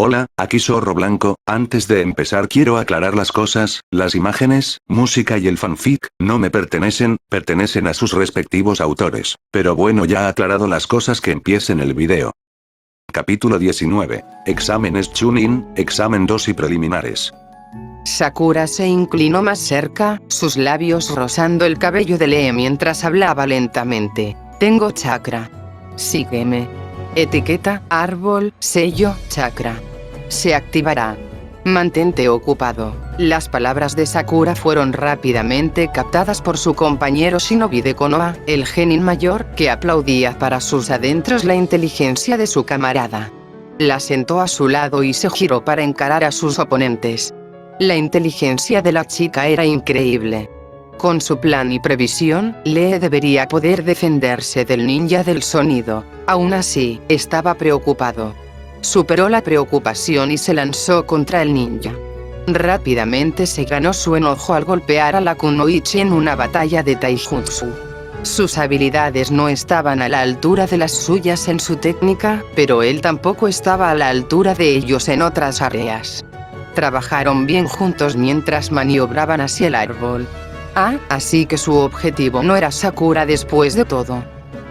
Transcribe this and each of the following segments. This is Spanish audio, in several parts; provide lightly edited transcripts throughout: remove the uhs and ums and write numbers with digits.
Hola, aquí Zorro Blanco. Antes de empezar quiero aclarar las cosas, las imágenes, música y el fanfic, no me pertenecen, pertenecen a sus respectivos autores. Pero bueno, ya aclarado las cosas, que empiecen el video. Capítulo 19. Exámenes Chunin, examen 2 y preliminares. Sakura se inclinó más cerca, sus labios rozando el cabello de Lee mientras hablaba lentamente. Tengo chakra. Sígueme. Etiqueta, árbol, sello, chakra. Se activará. Mantente ocupado. Las palabras de Sakura fueron rápidamente captadas por su compañero Shinobi de Konoha, el genin mayor, que aplaudía para sus adentros la inteligencia de su camarada. La sentó a su lado y se giró para encarar a sus oponentes. La inteligencia de la chica era increíble. Con su plan y previsión, Lee debería poder defenderse del ninja del sonido. Aún así, estaba preocupado. Superó la preocupación y se lanzó contra el ninja. Rápidamente se ganó su enojo al golpear a la kunoichi en una batalla de taijutsu. Sus habilidades no estaban a la altura de las suyas en su técnica, pero él tampoco estaba a la altura de ellos en otras áreas. Trabajaron bien juntos mientras maniobraban hacia el árbol. Así que su objetivo no era Sakura después de todo.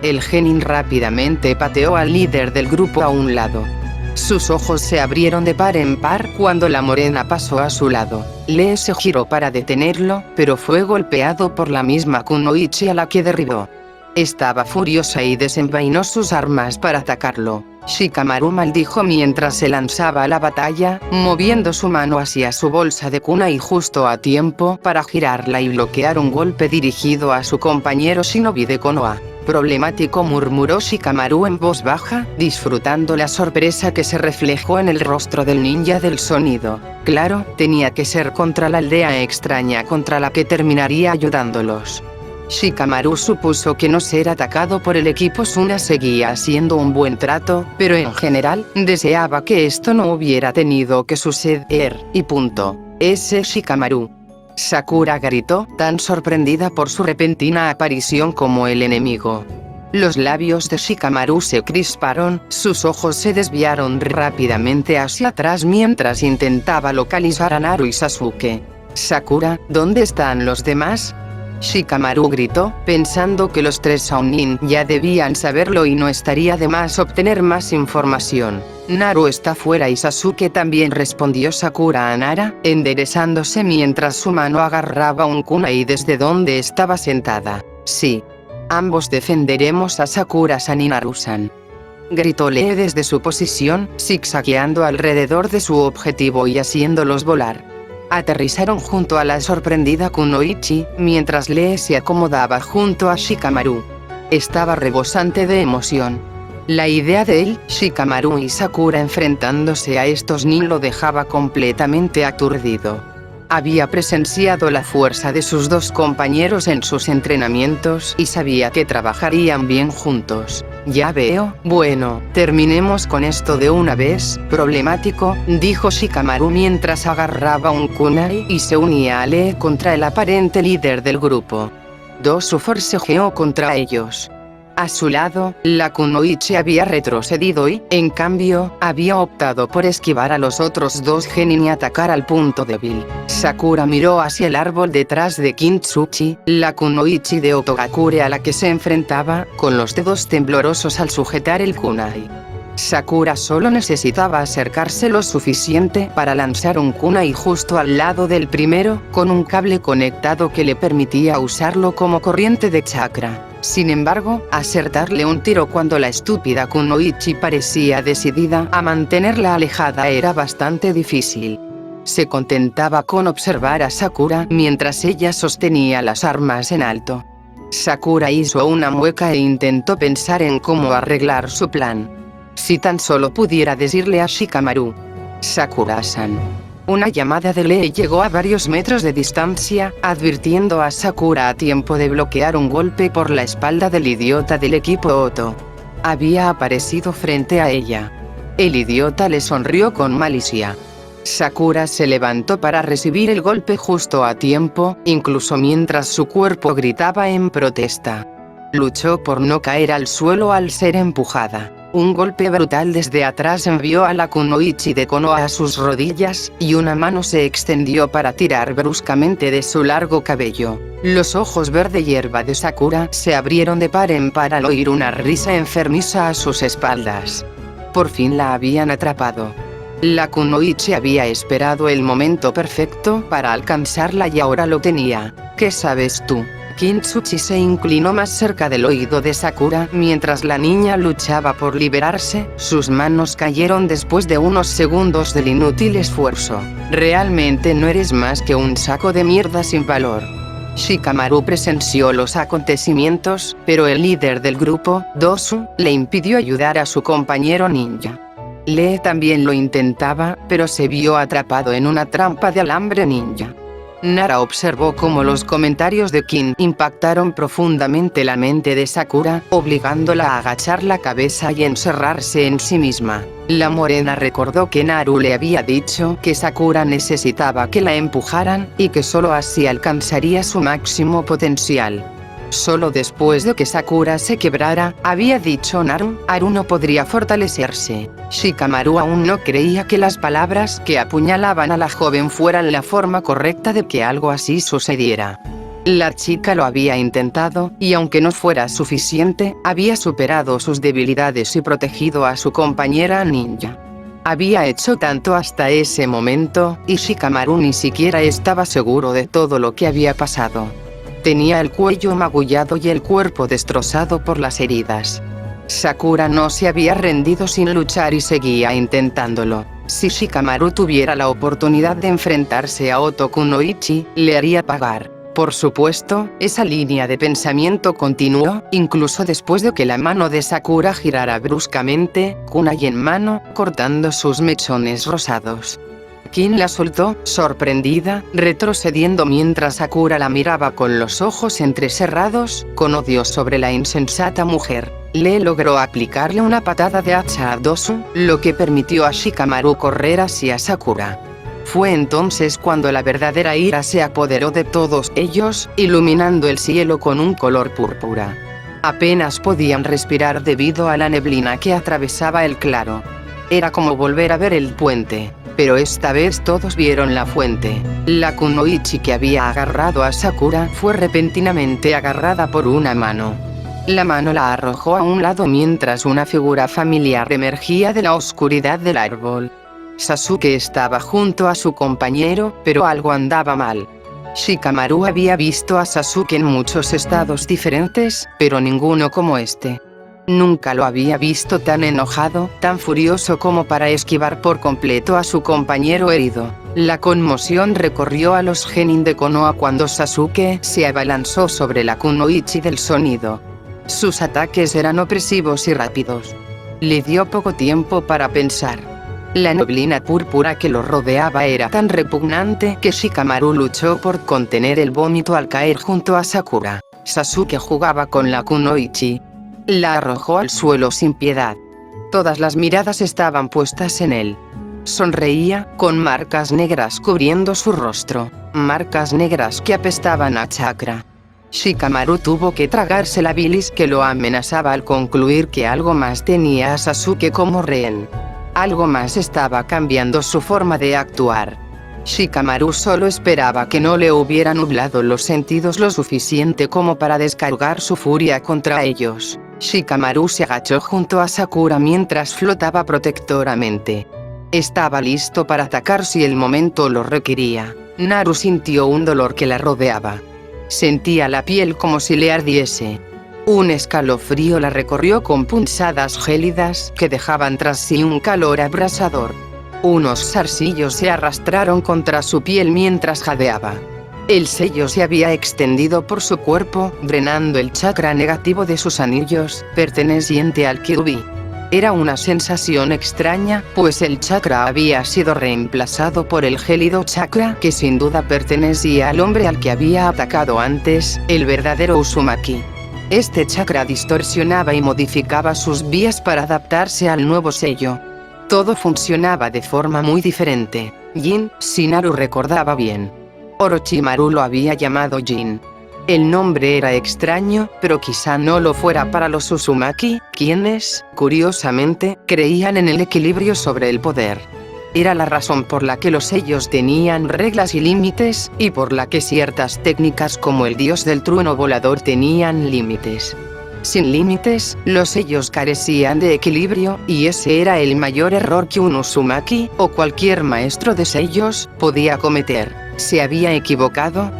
El genin rápidamente pateó al líder del grupo a un lado. Sus ojos se abrieron de par en par cuando la morena pasó a su lado. Lee se giró para detenerlo, pero fue golpeado por la misma kunoichi a la que derribó. Estaba furiosa y desenvainó sus armas para atacarlo. Shikamaru maldijo mientras se lanzaba a la batalla, moviendo su mano hacia su bolsa de kunai justo a tiempo para girarla y bloquear un golpe dirigido a su compañero Shinobi de Konoha. Problemático, murmuró Shikamaru en voz baja, disfrutando la sorpresa que se reflejó en el rostro del ninja del sonido. Claro, tenía que ser contra la aldea extraña contra la que terminaría ayudándolos. Shikamaru supuso que no ser atacado por el equipo Suna seguía siendo un buen trato, pero en general, deseaba que esto no hubiera tenido que suceder, y punto. Ese Shikamaru. Sakura gritó, tan sorprendida por su repentina aparición como el enemigo. Los labios de Shikamaru se crisparon, sus ojos se desviaron rápidamente hacia atrás mientras intentaba localizar a Naru y Sasuke. Sakura, ¿dónde están los demás? Shikamaru gritó, pensando que los tres Sannin ya debían saberlo y no estaría de más obtener más información. Naru está fuera y Sasuke también, respondió Sakura a Nara, enderezándose mientras su mano agarraba un kunai desde donde estaba sentada. Sí. Ambos defenderemos a Sakura-san y Naru-san. Gritó Lee desde su posición, zigzagueando alrededor de su objetivo y haciéndolos volar. Aterrizaron junto a la sorprendida kunoichi, mientras Lee se acomodaba junto a Shikamaru. Estaba rebosante de emoción. La idea de él, Shikamaru y Sakura enfrentándose a estos nin lo dejaba completamente aturdido. Había presenciado la fuerza de sus dos compañeros en sus entrenamientos y sabía que trabajarían bien juntos. Ya veo. Bueno, terminemos con esto de una vez. Problemático, dijo Shikamaru mientras agarraba un kunai y se unía a Lee contra el aparente líder del grupo. Su forcejeó contra ellos. A su lado, la kunoichi había retrocedido y, en cambio, había optado por esquivar a los otros dos genin y atacar al punto débil. Sakura miró hacia el árbol detrás de Kintsuchi, la kunoichi de Otogakure a la que se enfrentaba, con los dedos temblorosos al sujetar el kunai. Sakura solo necesitaba acercarse lo suficiente para lanzar un kunai justo al lado del primero, con un cable conectado que le permitía usarlo como corriente de chakra. Sin embargo, acertarle un tiro cuando la estúpida kunoichi parecía decidida a mantenerla alejada era bastante difícil. Se contentaba con observar a Sakura mientras ella sostenía las armas en alto. Sakura hizo una mueca e intentó pensar en cómo arreglar su plan. Si tan solo pudiera decirle a Shikamaru: Sakura-san. Una llamada de Lee llegó a varios metros de distancia, advirtiendo a Sakura a tiempo de bloquear un golpe por la espalda del idiota del equipo Oto. Había aparecido frente a ella. El idiota le sonrió con malicia. Sakura se levantó para recibir el golpe justo a tiempo, incluso mientras su cuerpo gritaba en protesta. Luchó por no caer al suelo al ser empujada. Un golpe brutal desde atrás envió a la kunoichi de Konoha a sus rodillas, y una mano se extendió para tirar bruscamente de su largo cabello. Los ojos verde hierba de Sakura se abrieron de par en par al oír una risa enfermiza a sus espaldas. Por fin la habían atrapado. La kunoichi había esperado el momento perfecto para alcanzarla y ahora lo tenía. ¿Qué sabes tú? Kintsuchi se inclinó más cerca del oído de Sakura mientras la niña luchaba por liberarse. Sus manos cayeron después de unos segundos del inútil esfuerzo. Realmente no eres más que un saco de mierda sin valor. Shikamaru presenció los acontecimientos, pero el líder del grupo, Dosu, le impidió ayudar a su compañero ninja. Lee también lo intentaba, pero se vio atrapado en una trampa de alambre ninja. Nara observó cómo los comentarios de Kin impactaron profundamente la mente de Sakura, obligándola a agachar la cabeza y encerrarse en sí misma. La morena recordó que Naru le había dicho que Sakura necesitaba que la empujaran, y que solo así alcanzaría su máximo potencial. Solo después de que Sakura se quebrara, había dicho Naru, Haru no podría fortalecerse. Shikamaru aún no creía que las palabras que apuñalaban a la joven fueran la forma correcta de que algo así sucediera. La chica lo había intentado, y aunque no fuera suficiente, había superado sus debilidades y protegido a su compañera ninja. Había hecho tanto hasta ese momento, y Shikamaru ni siquiera estaba seguro de todo lo que había pasado. Tenía el cuello magullado y el cuerpo destrozado por las heridas. Sakura no se había rendido sin luchar y seguía intentándolo. Si Shikamaru tuviera la oportunidad de enfrentarse a Oto Kunoichi, le haría pagar. Por supuesto, esa línea de pensamiento continuó, incluso después de que la mano de Sakura girara bruscamente, kunai en mano, cortando sus mechones rosados. Kin la soltó, sorprendida, retrocediendo mientras Sakura la miraba con los ojos entrecerrados, con odio sobre la insensata mujer. Le logró aplicarle una patada de hacha a Dosu, lo que permitió a Shikamaru correr hacia Sakura. Fue entonces cuando la verdadera ira se apoderó de todos ellos, iluminando el cielo con un color púrpura. Apenas podían respirar debido a la neblina que atravesaba el claro. Era como volver a ver el puente. Pero esta vez todos vieron la fuente. La kunoichi que había agarrado a Sakura fue repentinamente agarrada por una mano. La mano la arrojó a un lado mientras una figura familiar emergía de la oscuridad del árbol. Sasuke estaba junto a su compañero, pero algo andaba mal. Shikamaru había visto a Sasuke en muchos estados diferentes, pero ninguno como este. Nunca lo había visto tan enojado, tan furioso como para esquivar por completo a su compañero herido. La conmoción recorrió a los genin de Konoha cuando Sasuke se abalanzó sobre la kunoichi del sonido. Sus ataques eran opresivos y rápidos. Le dio poco tiempo para pensar. La neblina púrpura que lo rodeaba era tan repugnante que Shikamaru luchó por contener el vómito al caer junto a Sakura. Sasuke jugaba con la kunoichi. La arrojó al suelo sin piedad. Todas las miradas estaban puestas en él. Sonreía, con marcas negras cubriendo su rostro, marcas negras que apestaban a chakra. Shikamaru tuvo que tragarse la bilis que lo amenazaba al concluir que algo más tenía a Sasuke como rehén. Algo más estaba cambiando su forma de actuar. Shikamaru solo esperaba que no le hubiera nublado los sentidos lo suficiente como para descargar su furia contra ellos. Shikamaru se agachó junto a Sakura mientras flotaba protectoramente. Estaba listo para atacar si el momento lo requería. Naru sintió un dolor que la rodeaba. Sentía la piel como si le ardiese. Un escalofrío la recorrió con punzadas gélidas que dejaban tras sí un calor abrasador. Unos zarcillos se arrastraron contra su piel mientras jadeaba. El sello se había extendido por su cuerpo, drenando el chakra negativo de sus anillos, perteneciente al Kyuubi. Era una sensación extraña, pues el chakra había sido reemplazado por el gélido chakra que sin duda pertenecía al hombre al que había atacado antes, el verdadero Uzumaki. Este chakra distorsionaba y modificaba sus vías para adaptarse al nuevo sello. Todo funcionaba de forma muy diferente. Jin, si Naru recordaba bien. Orochimaru lo había llamado Jin. El nombre era extraño, pero quizá no lo fuera para los Uzumaki, quienes, curiosamente, creían en el equilibrio sobre el poder. Era la razón por la que los sellos tenían reglas y límites, y por la que ciertas técnicas como el dios del trueno volador tenían límites. Sin límites, los sellos carecían de equilibrio, y ese era el mayor error que un Uzumaki, o cualquier maestro de sellos, podía cometer. ¿Se había equivocado?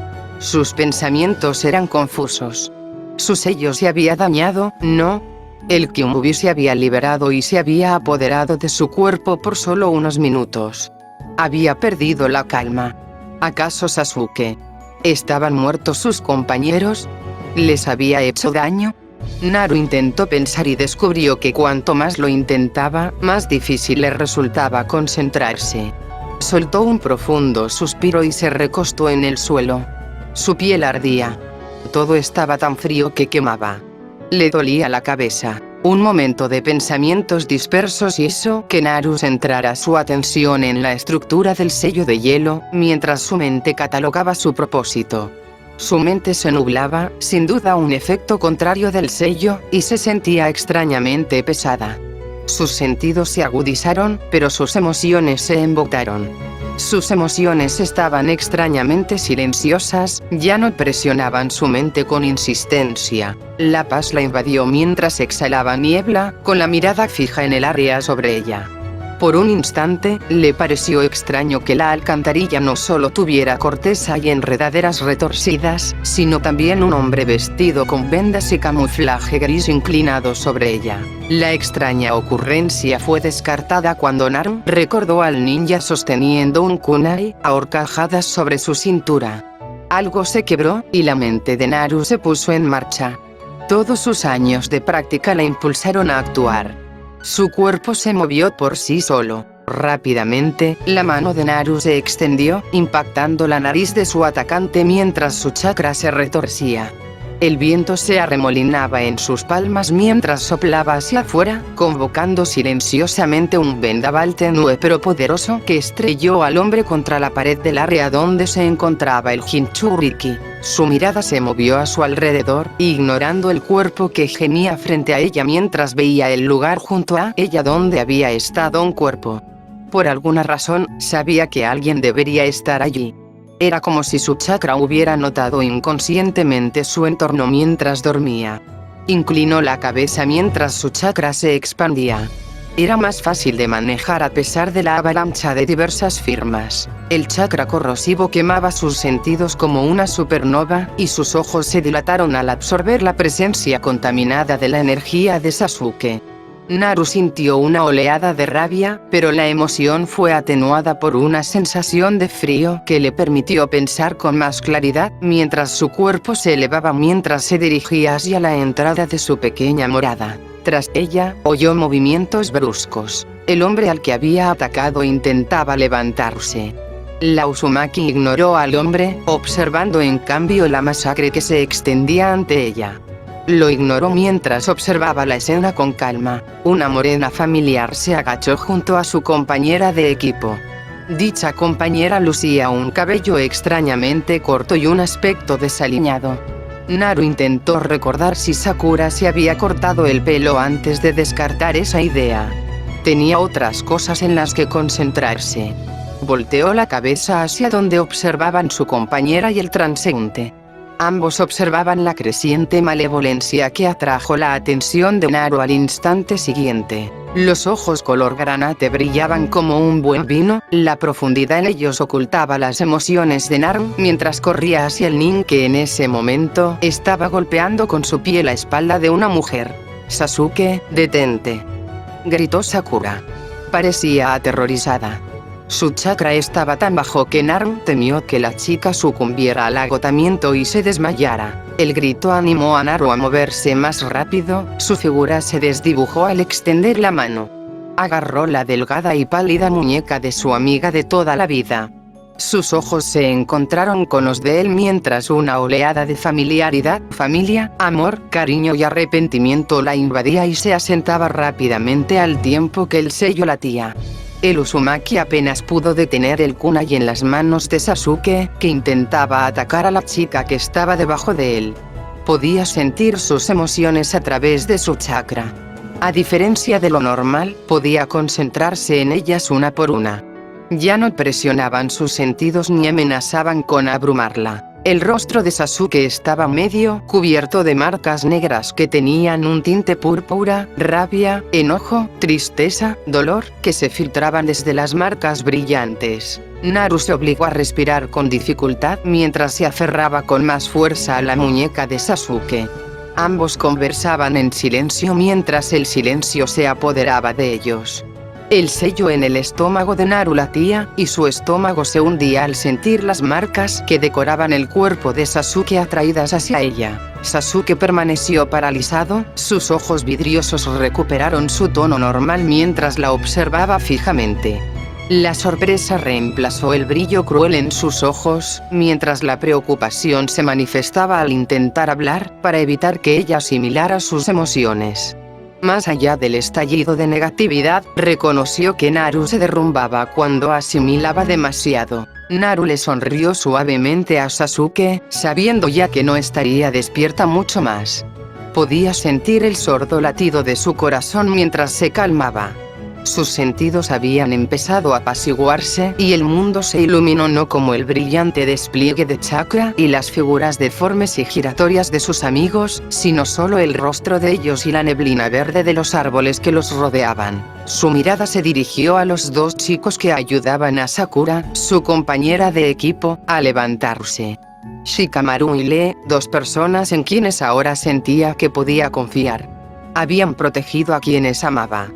Sus pensamientos eran confusos. ¿Su sello se había dañado? No. El Kyuubi se había liberado y se había apoderado de su cuerpo por solo unos minutos. Había perdido la calma. ¿Acaso Sasuke? ¿Estaban muertos sus compañeros? ¿Les había hecho daño? Naru intentó pensar y descubrió que cuanto más lo intentaba, más difícil le resultaba concentrarse. Soltó un profundo suspiro y se recostó en el suelo. Su piel ardía. Todo estaba tan frío que quemaba. Le dolía la cabeza. Un momento de pensamientos dispersos hizo que Naru centrara su atención en la estructura del sello de hielo, mientras su mente catalogaba su propósito. Su mente se nublaba, sin duda un efecto contrario del sello, y se sentía extrañamente pesada. Sus sentidos se agudizaron, pero sus emociones se embotaron. Sus emociones estaban extrañamente silenciosas, ya no presionaban su mente con insistencia. La paz la invadió mientras exhalaba niebla, con la mirada fija en el área sobre ella. Por un instante, le pareció extraño que la alcantarilla no solo tuviera corteza y enredaderas retorcidas, sino también un hombre vestido con vendas y camuflaje gris inclinado sobre ella. La extraña ocurrencia fue descartada cuando Naru recordó al ninja sosteniendo un kunai, a horcajadas sobre su cintura. Algo se quebró, y la mente de Naru se puso en marcha. Todos sus años de práctica la impulsaron a actuar. Su cuerpo se movió por sí solo. Rápidamente, la mano de Naru se extendió, impactando la nariz de su atacante mientras su chakra se retorcía. El viento se arremolinaba en sus palmas mientras soplaba hacia afuera, convocando silenciosamente un vendaval tenue pero poderoso que estrelló al hombre contra la pared del área donde se encontraba el Jinchuriki. Su mirada se movió a su alrededor, ignorando el cuerpo que gemía frente a ella mientras veía el lugar junto a ella donde había estado un cuerpo. Por alguna razón, sabía que alguien debería estar allí. Era como si su chakra hubiera notado inconscientemente su entorno mientras dormía. Inclinó la cabeza mientras su chakra se expandía. Era más fácil de manejar a pesar de la avalancha de diversas firmas. El chakra corrosivo quemaba sus sentidos como una supernova, y sus ojos se dilataron al absorber la presencia contaminada de la energía de Sasuke. Naru sintió una oleada de rabia, pero la emoción fue atenuada por una sensación de frío que le permitió pensar con más claridad, mientras su cuerpo se elevaba mientras se dirigía hacia la entrada de su pequeña morada. Tras ella, oyó movimientos bruscos. El hombre al que había atacado intentaba levantarse. La Uzumaki ignoró al hombre, observando en cambio la masacre que se extendía ante ella. Lo ignoró mientras observaba la escena con calma. Una morena familiar se agachó junto a su compañera de equipo. Dicha compañera lucía un cabello extrañamente corto y un aspecto desaliñado. Naru intentó recordar si Sakura se había cortado el pelo antes de descartar esa idea. Tenía otras cosas en las que concentrarse. Volteó la cabeza hacia donde observaban su compañera y el transeúnte. Ambos observaban la creciente malevolencia que atrajo la atención de Naru al instante siguiente. Los ojos color granate brillaban como un buen vino, la profundidad en ellos ocultaba las emociones de Naru mientras corría hacia el nin que en ese momento estaba golpeando con su pie la espalda de una mujer. «Sasuke, detente», gritó Sakura. Parecía aterrorizada. Su chakra estaba tan bajo que Naru temió que la chica sucumbiera al agotamiento y se desmayara. El grito animó a Naru a moverse más rápido, su figura se desdibujó al extender la mano. Agarró la delgada y pálida muñeca de su amiga de toda la vida. Sus ojos se encontraron con los de él mientras una oleada de familiaridad, familia, amor, cariño y arrepentimiento la invadía y se asentaba rápidamente al tiempo que el sello latía. El Uzumaki apenas pudo detener el kunai en las manos de Sasuke, que intentaba atacar a la chica que estaba debajo de él. Podía sentir sus emociones a través de su chakra. A diferencia de lo normal, podía concentrarse en ellas una por una. Ya no presionaban sus sentidos ni amenazaban con abrumarla. El rostro de Sasuke estaba medio cubierto de marcas negras que tenían un tinte púrpura, rabia, enojo, tristeza, dolor, que se filtraban desde las marcas brillantes. Naru se obligó a respirar con dificultad mientras se aferraba con más fuerza a la muñeca de Sasuke. Ambos conversaban en silencio mientras el silencio se apoderaba de ellos. El sello en el estómago de Naru latía, y su estómago se hundía al sentir las marcas que decoraban el cuerpo de Sasuke atraídas hacia ella. Sasuke permaneció paralizado, sus ojos vidriosos recuperaron su tono normal mientras la observaba fijamente. La sorpresa reemplazó el brillo cruel en sus ojos, mientras la preocupación se manifestaba al intentar hablar, para evitar que ella asimilara sus emociones. Más allá del estallido de negatividad, reconoció que Naru se derrumbaba cuando asimilaba demasiado. Naru le sonrió suavemente a Sasuke, sabiendo ya que no estaría despierta mucho más. Podía sentir el sordo latido de su corazón mientras se calmaba. Sus sentidos habían empezado a apaciguarse y el mundo se iluminó no como el brillante despliegue de chakra y las figuras deformes y giratorias de sus amigos, sino solo el rostro de ellos y la neblina verde de los árboles que los rodeaban. Su mirada se dirigió a los dos chicos que ayudaban a Sakura, su compañera de equipo, a levantarse. Shikamaru y Lee, dos personas en quienes ahora sentía que podía confiar. Habían protegido a quienes amaba.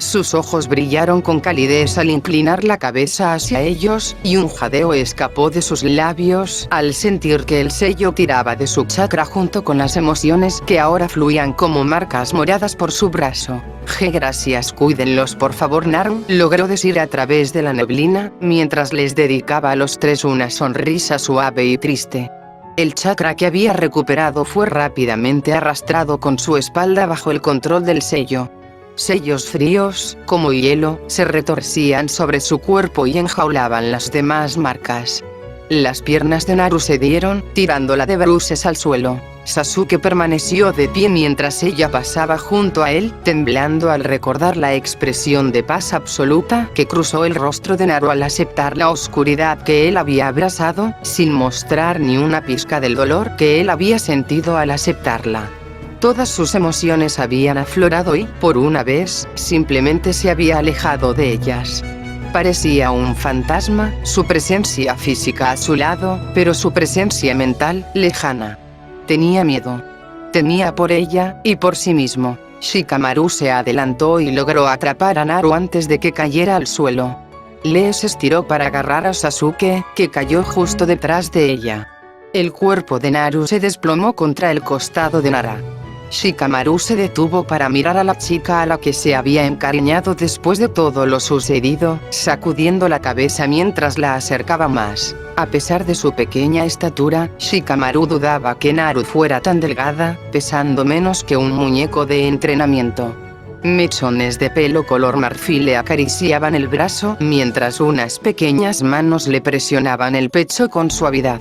Sus ojos brillaron con calidez al inclinar la cabeza hacia ellos, y un jadeo escapó de sus labios al sentir que el sello tiraba de su chakra junto con las emociones que ahora fluían como marcas moradas por su brazo. Gracias, cuídenlos por favor, Naru, logró decir a través de la neblina, mientras les dedicaba a los tres una sonrisa suave y triste. El chakra que había recuperado fue rápidamente arrastrado con su espalda bajo el control del sello. Sellos fríos, como hielo, se retorcían sobre su cuerpo y enjaulaban las demás marcas. Las piernas de Naru cedieron, tirándola de bruces al suelo. Sasuke permaneció de pie mientras ella pasaba junto a él, temblando al recordar la expresión de paz absoluta que cruzó el rostro de Naru al aceptar la oscuridad que él había abrazado, sin mostrar ni una pizca del dolor que él había sentido al aceptarla. Todas sus emociones habían aflorado y, por una vez, simplemente se había alejado de ellas. Parecía un fantasma, su presencia física a su lado, pero su presencia mental, lejana. Tenía miedo. Temía por ella, y por sí mismo. Shikamaru se adelantó y logró atrapar a Naru antes de que cayera al suelo. Lee se estiró para agarrar a Sasuke, que cayó justo detrás de ella. El cuerpo de Naru se desplomó contra el costado de Nara. Shikamaru se detuvo para mirar a la chica a la que se había encariñado después de todo lo sucedido, sacudiendo la cabeza mientras la acercaba más. A pesar de su pequeña estatura, Shikamaru dudaba que Naru fuera tan delgada, pesando menos que un muñeco de entrenamiento. Mechones de pelo color marfil le acariciaban el brazo, mientras unas pequeñas manos le presionaban el pecho con suavidad.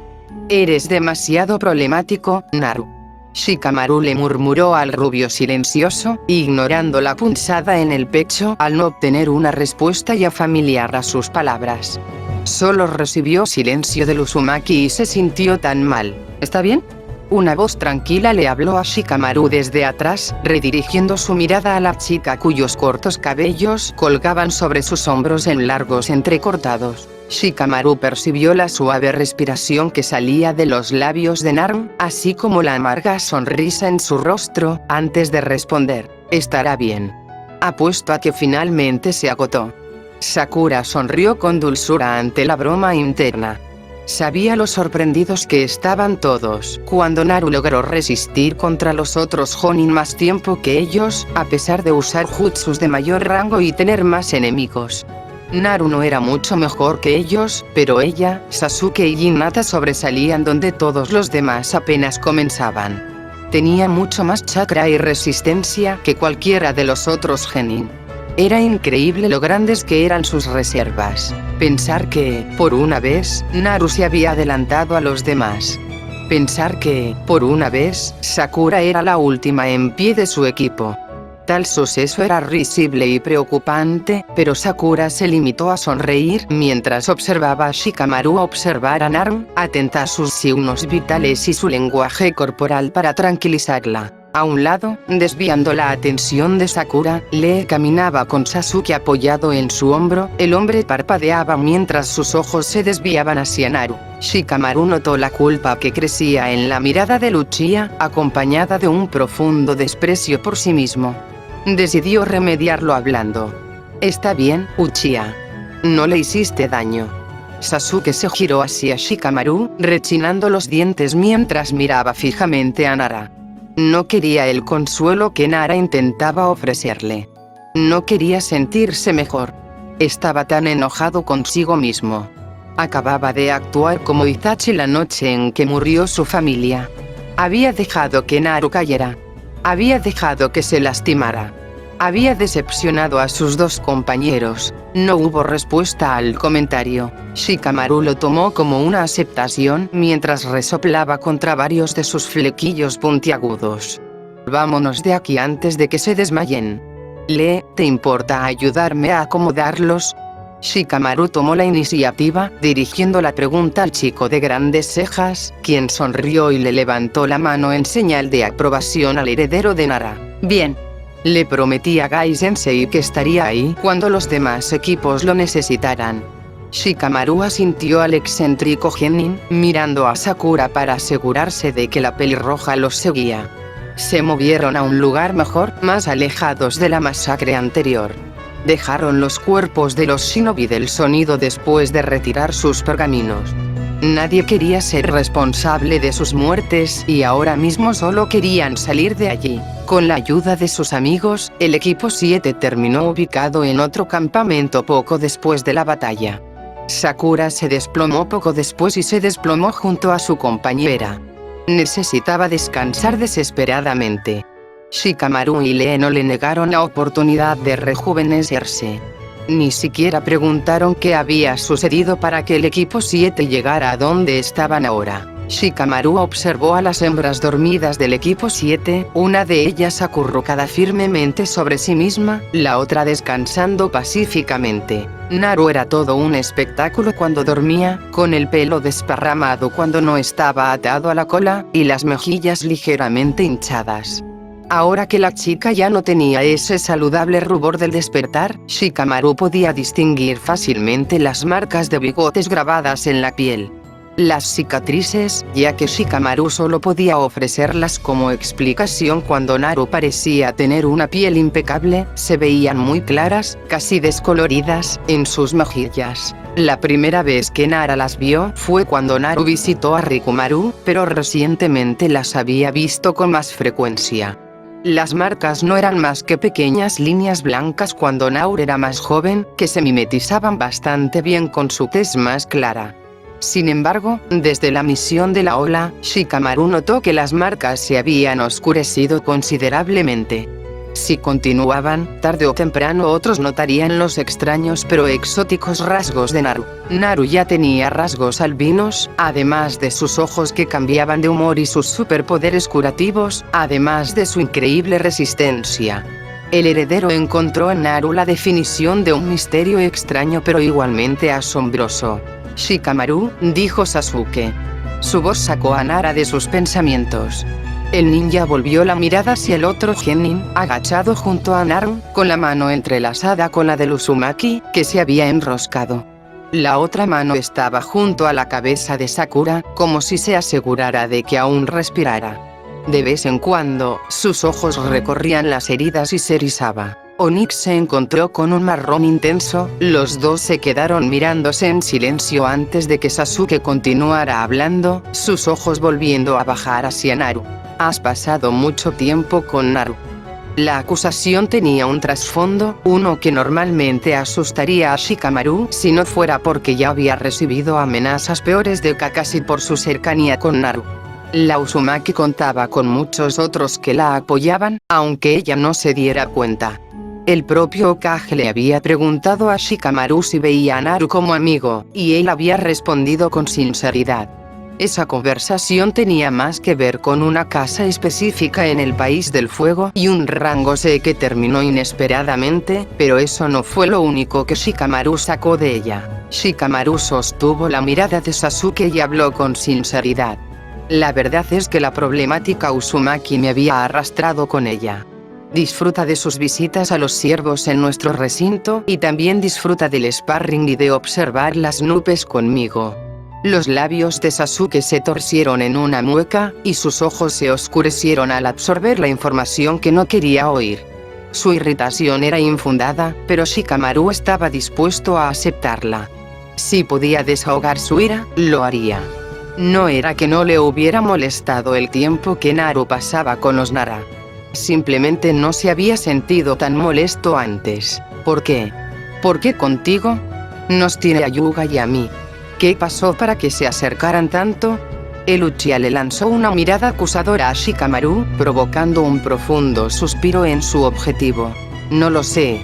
«Eres demasiado problemático, Naru». Shikamaru le murmuró al rubio silencioso, ignorando la punzada en el pecho al no obtener una respuesta ya familiar a sus palabras. Solo recibió silencio del Uzumaki y se sintió tan mal. ¿Está bien? Una voz tranquila le habló a Shikamaru desde atrás, redirigiendo su mirada a la chica cuyos cortos cabellos colgaban sobre sus hombros en largos entrecortados. Shikamaru percibió la suave respiración que salía de los labios de Naru, así como la amarga sonrisa en su rostro, antes de responder, «Estará bien». Apuesto a que finalmente se agotó. Sakura sonrió con dulzura ante la broma interna. Sabía lo sorprendidos que estaban todos, cuando Naru logró resistir contra los otros Jonin más tiempo que ellos, a pesar de usar jutsus de mayor rango y tener más enemigos. Naru no era mucho mejor que ellos, pero ella, Sasuke y Hinata sobresalían donde todos los demás apenas comenzaban. Tenía mucho más chakra y resistencia que cualquiera de los otros genin. Era increíble lo grandes que eran sus reservas. Pensar que, por una vez, Naru se había adelantado a los demás. Pensar que, por una vez, Sakura era la última en pie de su equipo. Tal suceso era risible y preocupante, pero Sakura se limitó a sonreír mientras observaba a Shikamaru observar a Naru, atenta a sus signos vitales y su lenguaje corporal para tranquilizarla. A un lado, desviando la atención de Sakura, Lee caminaba con Sasuke apoyado en su hombro. El hombre parpadeaba mientras sus ojos se desviaban hacia Naru. Shikamaru notó la culpa que crecía en la mirada de Uchiha, acompañada de un profundo desprecio por sí mismo. Decidió remediarlo hablando. «Está bien, Uchiha. No le hiciste daño». Sasuke se giró hacia Shikamaru, rechinando los dientes mientras miraba fijamente a Nara. No quería el consuelo que Nara intentaba ofrecerle. No quería sentirse mejor. Estaba tan enojado consigo mismo. Acababa de actuar como Itachi la noche en que murió su familia. Había dejado que Naru cayera. Había dejado que se lastimara. Había decepcionado a sus dos compañeros. No hubo respuesta al comentario. Shikamaru lo tomó como una aceptación mientras resoplaba contra varios de sus flequillos puntiagudos. «Vámonos de aquí antes de que se desmayen. Lee, ¿te importa ayudarme a acomodarlos?» Shikamaru tomó la iniciativa, dirigiendo la pregunta al chico de grandes cejas, quien sonrió y le levantó la mano en señal de aprobación al heredero de Nara. «Bien». Le prometí a Gai Sensei que estaría ahí cuando los demás equipos lo necesitaran. Shikamaru asintió al excéntrico genin, mirando a Sakura para asegurarse de que la pelirroja los seguía. Se movieron a un lugar mejor, más alejados de la masacre anterior. Dejaron los cuerpos de los shinobi del sonido después de retirar sus pergaminos. Nadie quería ser responsable de sus muertes y ahora mismo solo querían salir de allí. Con la ayuda de sus amigos, el equipo 7 terminó ubicado en otro campamento poco después de la batalla. Sakura se desplomó poco después y se desplomó junto a su compañera. Necesitaba descansar desesperadamente. Shikamaru y Lee no le negaron la oportunidad de rejuvenecerse. Ni siquiera preguntaron qué había sucedido para que el equipo 7 llegara a donde estaban ahora. Shikamaru observó a las hembras dormidas del equipo 7, una de ellas acurrucada firmemente sobre sí misma, la otra descansando pacíficamente. Naru era todo un espectáculo cuando dormía, con el pelo desparramado cuando no estaba atado a la cola, y las mejillas ligeramente hinchadas. Ahora que la chica ya no tenía ese saludable rubor del despertar, Shikamaru podía distinguir fácilmente las marcas de bigotes grabadas en la piel. Las cicatrices, ya que Shikamaru solo podía ofrecerlas como explicación cuando Naru parecía tener una piel impecable, se veían muy claras, casi descoloridas, en sus mejillas. La primera vez que Nara las vio fue cuando Naru visitó a Rikumaru, pero recientemente las había visto con más frecuencia. Las marcas no eran más que pequeñas líneas blancas cuando Naru era más joven, que se mimetizaban bastante bien con su tez más clara. Sin embargo, desde la misión de la ola, Shikamaru notó que las marcas se habían oscurecido considerablemente. Si continuaban, tarde o temprano otros notarían los extraños pero exóticos rasgos de Naru. Naru ya tenía rasgos albinos, además de sus ojos que cambiaban de humor y sus superpoderes curativos, además de su increíble resistencia. El heredero encontró en Naru la definición de un misterio extraño pero igualmente asombroso. «Shikamaru», dijo Sasuke. Su voz sacó a Nara de sus pensamientos. El ninja volvió la mirada hacia el otro genin, agachado junto a Naru, con la mano entrelazada con la del Uzumaki, que se había enroscado. La otra mano estaba junto a la cabeza de Sakura, como si se asegurara de que aún respirara. De vez en cuando, sus ojos recorrían las heridas y se erizaba. Onyx se encontró con un marrón intenso, los dos se quedaron mirándose en silencio antes de que Sasuke continuara hablando, sus ojos volviendo a bajar hacia Naru. «Has pasado mucho tiempo con Naru». La acusación tenía un trasfondo, uno que normalmente asustaría a Shikamaru si no fuera porque ya había recibido amenazas peores de Kakashi por su cercanía con Naru. La Uzumaki contaba con muchos otros que la apoyaban, aunque ella no se diera cuenta. El propio Hokage le había preguntado a Shikamaru si veía a Naru como amigo, y él había respondido con sinceridad. Esa conversación tenía más que ver con una casa específica en el País del Fuego y un rango C que terminó inesperadamente, pero eso no fue lo único que Shikamaru sacó de ella. Shikamaru sostuvo la mirada de Sasuke y habló con sinceridad. La verdad es que la problemática Uzumaki me había arrastrado con ella. Disfruta de sus visitas a los ciervos en nuestro recinto y también disfruta del sparring y de observar las nubes conmigo. Los labios de Sasuke se torcieron en una mueca, y sus ojos se oscurecieron al absorber la información que no quería oír. Su irritación era infundada, pero Shikamaru estaba dispuesto a aceptarla. Si podía desahogar su ira, lo haría. No era que no le hubiera molestado el tiempo que Naru pasaba con los Nara. Simplemente no se había sentido tan molesto antes. ¿Por qué? ¿Por qué contigo? Nos tiene a Yuga y a mí. ¿Qué pasó para que se acercaran tanto? El Uchiha le lanzó una mirada acusadora a Shikamaru, provocando un profundo suspiro en su objetivo. No lo sé.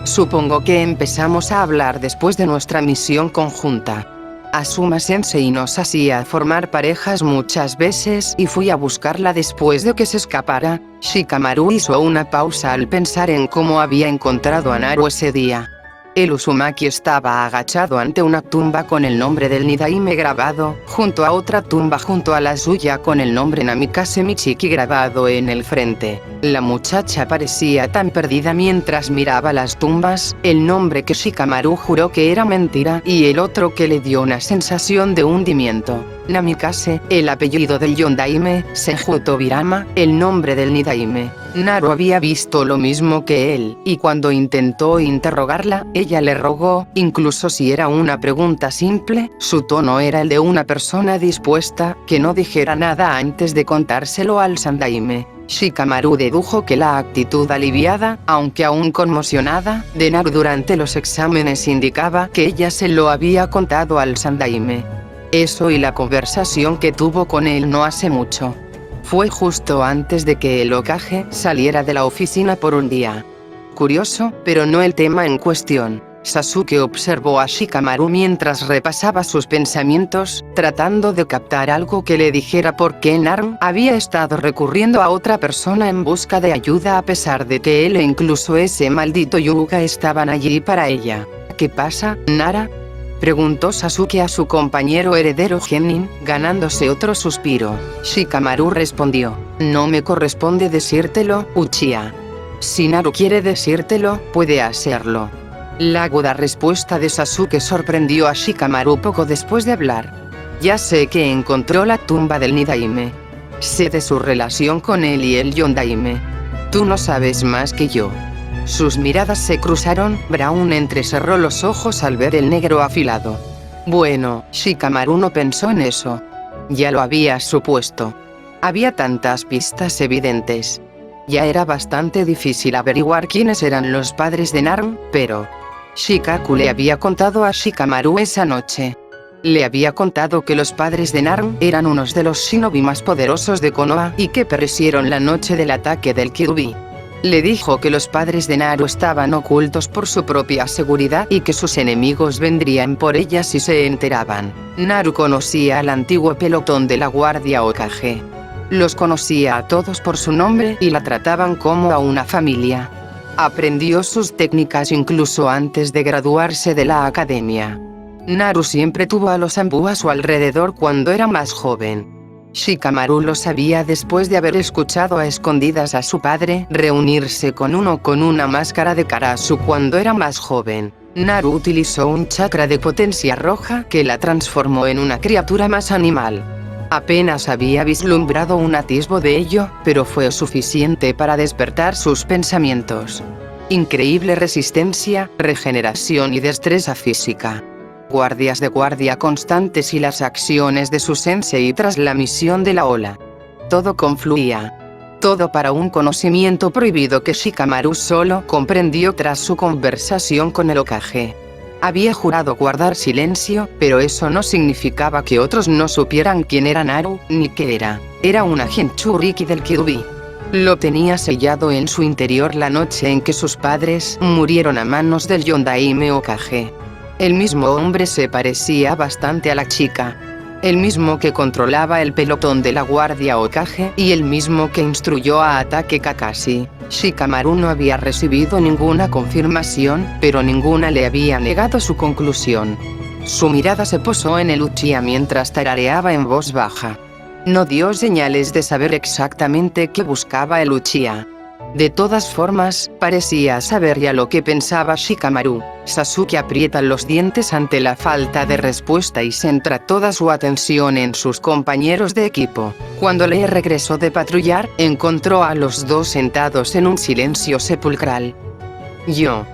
Supongo que empezamos a hablar después de nuestra misión conjunta. Asuma Sensei nos hacía formar parejas muchas veces y fui a buscarla después de que se escapara. Shikamaru hizo una pausa al pensar en cómo había encontrado a Naru ese día. El Uzumaki estaba agachado ante una tumba con el nombre del Nidaime grabado, junto a otra tumba junto a la suya con el nombre Namikaze Michiki grabado en el frente. La muchacha parecía tan perdida mientras miraba las tumbas, el nombre que Shikamaru juró que era mentira y el otro que le dio una sensación de hundimiento. Namikaze, el apellido del Yondaime, Senju Tobirama, el nombre del Nidaime. Naru había visto lo mismo que él, y cuando intentó interrogarla, ella le rogó, incluso si era una pregunta simple, su tono era el de una persona dispuesta, que no dijera nada antes de contárselo al Sandaime. Shikamaru dedujo que la actitud aliviada, aunque aún conmocionada, de Naru durante los exámenes indicaba que ella se lo había contado al Sandaime. Eso y la conversación que tuvo con él no hace mucho. Fue justo antes de que el Hokage saliera de la oficina por un día. Curioso, pero no el tema en cuestión. Sasuke observó a Shikamaru mientras repasaba sus pensamientos, tratando de captar algo que le dijera por qué Naru había estado recurriendo a otra persona en busca de ayuda a pesar de que él e incluso ese maldito Yuga estaban allí para ella. ¿Qué pasa, Nara?, preguntó Sasuke a su compañero heredero Genin, ganándose otro suspiro. Shikamaru respondió: no me corresponde decírtelo, Uchiha. Si Naru quiere decírtelo, puede hacerlo. La aguda respuesta de Sasuke sorprendió a Shikamaru poco después de hablar. Ya sé que encontró la tumba del Nidaime. Sé de su relación con él y el Yondaime. Tú no sabes más que yo. Sus miradas se cruzaron, Brown entrecerró los ojos al ver el negro afilado. Bueno, Shikamaru no pensó en eso. Ya lo había supuesto. Había tantas pistas evidentes. Ya era bastante difícil averiguar quiénes eran los padres de Naru, pero Shikaku le había contado a Shikamaru esa noche. Le había contado que los padres de Naru eran unos de los shinobi más poderosos de Konoha y que perecieron la noche del ataque del Kyuubi. Le dijo que los padres de Naru estaban ocultos por su propia seguridad y que sus enemigos vendrían por ella si se enteraban. Naru conocía al antiguo pelotón de la Guardia Hokage. Los conocía a todos por su nombre y la trataban como a una familia. Aprendió sus técnicas incluso antes de graduarse de la academia. Naru siempre tuvo a los Anbu a su alrededor cuando era más joven. Shikamaru lo sabía después de haber escuchado a escondidas a su padre reunirse con uno con una máscara de Karasu cuando era más joven. Naru utilizó un chakra de potencia roja que la transformó en una criatura más animal. Apenas había vislumbrado un atisbo de ello, pero fue suficiente para despertar sus pensamientos. Increíble resistencia, regeneración y destreza física. Guardias de guardia constantes y las acciones de su sensei tras la misión de la ola. Todo confluía. Todo para un conocimiento prohibido que Shikamaru solo comprendió tras su conversación con el Hokage. Había jurado guardar silencio, pero eso no significaba que otros no supieran quién era Naru, ni qué era. Era un Jinchuriki del Kyuubi. Lo tenía sellado en su interior la noche en que sus padres murieron a manos del Yondaime Hokage. El mismo hombre se parecía bastante a la chica. El mismo que controlaba el pelotón de la guardia Hokage y el mismo que instruyó a Ataque Kakashi. Shikamaru no había recibido ninguna confirmación, pero ninguna le había negado su conclusión. Su mirada se posó en el Uchiha mientras tarareaba en voz baja. No dio señales de saber exactamente qué buscaba el Uchiha. De todas formas, parecía saber ya lo que pensaba Shikamaru. Sasuke aprieta los dientes ante la falta de respuesta y centra toda su atención en sus compañeros de equipo. Cuando Lee regresó de patrullar, encontró a los dos sentados en un silencio sepulcral. Yo.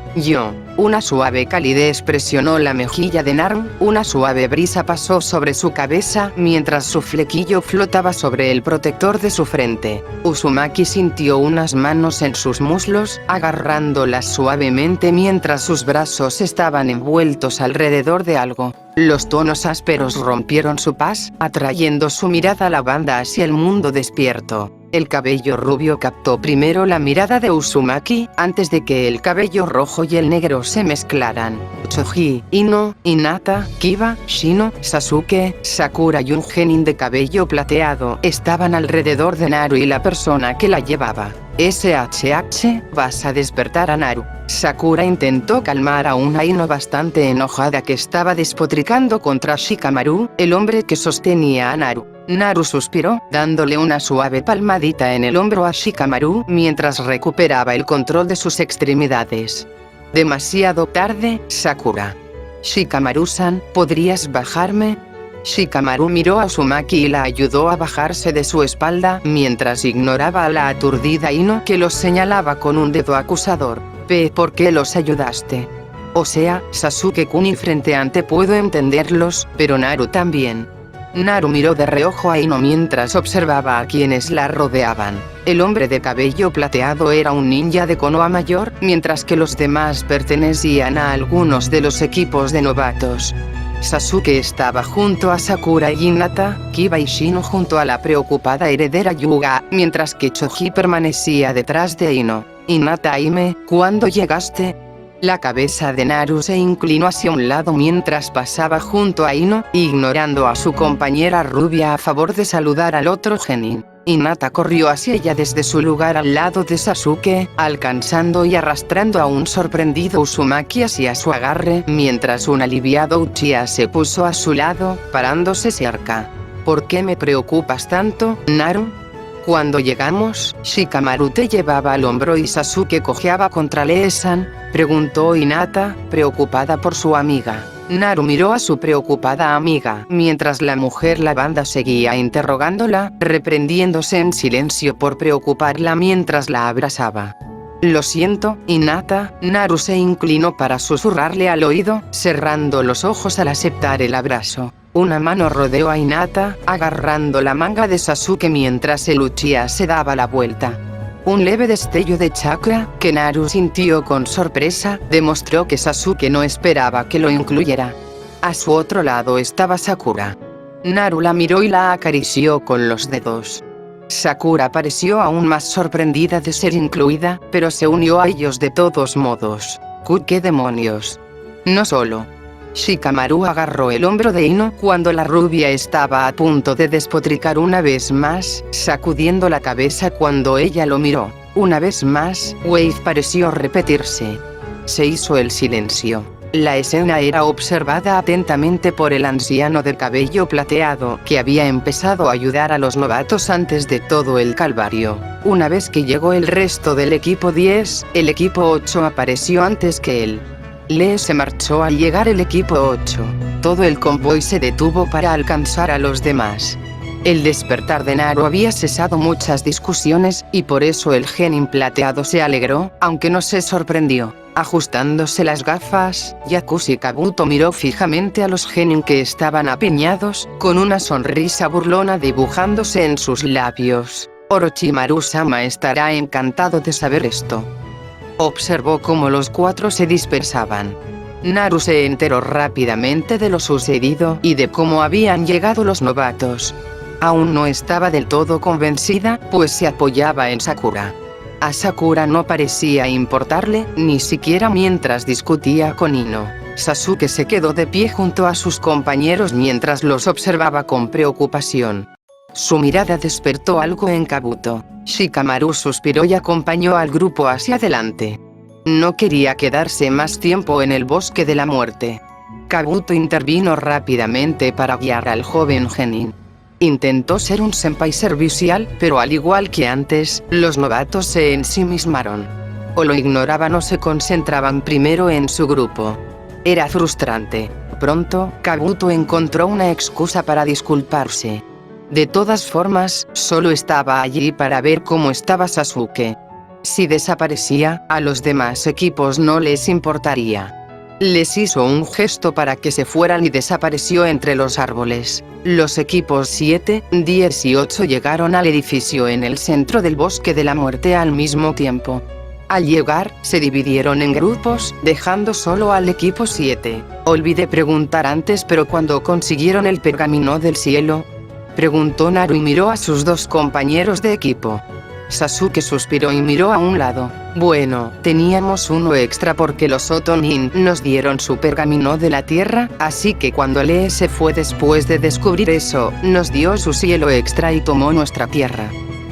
Una suave calidez presionó la mejilla de Naru, una suave brisa pasó sobre su cabeza mientras su flequillo flotaba sobre el protector de su frente. Uzumaki sintió unas manos en sus muslos, agarrándolas suavemente mientras sus brazos estaban envueltos alrededor de algo. Los tonos ásperos rompieron su paz, atrayendo su mirada lavanda hacia el mundo despierto. El cabello rubio captó primero la mirada de Uzumaki, antes de que el cabello rojo y el negro se mezclaran. Choji, Ino, Hinata, Kiba, Shino, Sasuke, Sakura y un genin de cabello plateado estaban alrededor de Naru y la persona que la llevaba. SHH, vas a despertar a Naru. Sakura intentó calmar a una Ino bastante enojada que estaba despotricando contra Shikamaru, el hombre que sostenía a Naru. Naru suspiró, dándole una suave palmadita en el hombro a Shikamaru mientras recuperaba el control de sus extremidades. Demasiado tarde, Sakura. Shikamaru-san, ¿podrías bajarme? Shikamaru miró a Uzumaki y la ayudó a bajarse de su espalda mientras ignoraba a la aturdida Ino que los señalaba con un dedo acusador. ¿Por qué los ayudaste? O sea, Sasuke-kun y frente ante puedo entenderlos, pero Naru también. Naru miró de reojo a Ino mientras observaba a quienes la rodeaban. El hombre de cabello plateado era un ninja de Konoha mayor, mientras que los demás pertenecían a algunos de los equipos de novatos. Sasuke estaba junto a Sakura y Hinata, Kiba y Shino junto a la preocupada heredera Yuga, mientras que Choji permanecía detrás de Ino. Hinata Aime, ¿cuándo llegaste? La cabeza de Naru se inclinó hacia un lado mientras pasaba junto a Ino, ignorando a su compañera rubia a favor de saludar al otro genin. Hinata corrió hacia ella desde su lugar al lado de Sasuke, alcanzando y arrastrando a un sorprendido Uzumaki hacia su agarre, mientras un aliviado Uchiha se puso a su lado, parándose cerca. ¿Por qué me preocupas tanto, Naru? Cuando llegamos, Shikamaru te llevaba al hombro y Sasuke cojeaba contra Lee-san, preguntó Hinata, preocupada por su amiga. Naru miró a su preocupada amiga, mientras la mujer lavanda seguía interrogándola, reprendiéndose en silencio por preocuparla mientras la abrazaba. Lo siento, Hinata. Naru se inclinó para susurrarle al oído, cerrando los ojos al aceptar el abrazo. Una mano rodeó a Hinata, agarrando la manga de Sasuke mientras el Uchiha se daba la vuelta. Un leve destello de chakra, que Naru sintió con sorpresa, demostró que Sasuke no esperaba que lo incluyera. A su otro lado estaba Sakura. Naru la miró y la acarició con los dedos. Sakura pareció aún más sorprendida de ser incluida, pero se unió a ellos de todos modos. ¿Qué demonios? No solo. Shikamaru agarró el hombro de Ino cuando la rubia estaba a punto de despotricar una vez más, sacudiendo la cabeza cuando ella lo miró. Una vez más, Wave pareció repetirse. Se hizo el silencio. La escena era observada atentamente por el anciano de cabello plateado, que había empezado a ayudar a los novatos antes de todo el calvario. Una vez que llegó el resto del equipo 10, el equipo 8 apareció antes que él. Lee se marchó al llegar el equipo 8. Todo el convoy se detuvo para alcanzar a los demás. El despertar de Naru había cesado muchas discusiones, y por eso el genin plateado se alegró, aunque no se sorprendió. Ajustándose las gafas, Yakushi Kabuto miró fijamente a los genin que estaban apiñados, con una sonrisa burlona dibujándose en sus labios. Orochimaru-sama estará encantado de saber esto. Observó cómo los cuatro se dispersaban. Naru se enteró rápidamente de lo sucedido y de cómo habían llegado los novatos. Aún no estaba del todo convencida, pues se apoyaba en Sakura. A Sakura no parecía importarle, ni siquiera mientras discutía con Ino. Sasuke se quedó de pie junto a sus compañeros mientras los observaba con preocupación. Su mirada despertó algo en Kabuto. Shikamaru suspiró y acompañó al grupo hacia adelante. No quería quedarse más tiempo en el bosque de la muerte. Kabuto intervino rápidamente para guiar al joven genin. Intentó ser un senpai servicial, pero al igual que antes, los novatos se ensimismaron. O lo ignoraban o se concentraban primero en su grupo. Era frustrante. Pronto, Kabuto encontró una excusa para disculparse. De todas formas, solo estaba allí para ver cómo estaba Sasuke. Si desaparecía, a los demás equipos no les importaría. Les hizo un gesto para que se fueran y desapareció entre los árboles. Los equipos 7, 10 y 8 llegaron al edificio en el centro del bosque de la muerte al mismo tiempo. Al llegar, se dividieron en grupos, dejando solo al equipo 7. Olvidé preguntar antes, pero cuando consiguieron el pergamino del cielo, preguntó Naru y miró a sus dos compañeros de equipo. Sasuke suspiró y miró a un lado. Bueno, teníamos uno extra porque los Otonin nos dieron su pergamino de la tierra, así que cuando Lee se fue después de descubrir eso, nos dio su cielo extra y tomó nuestra tierra.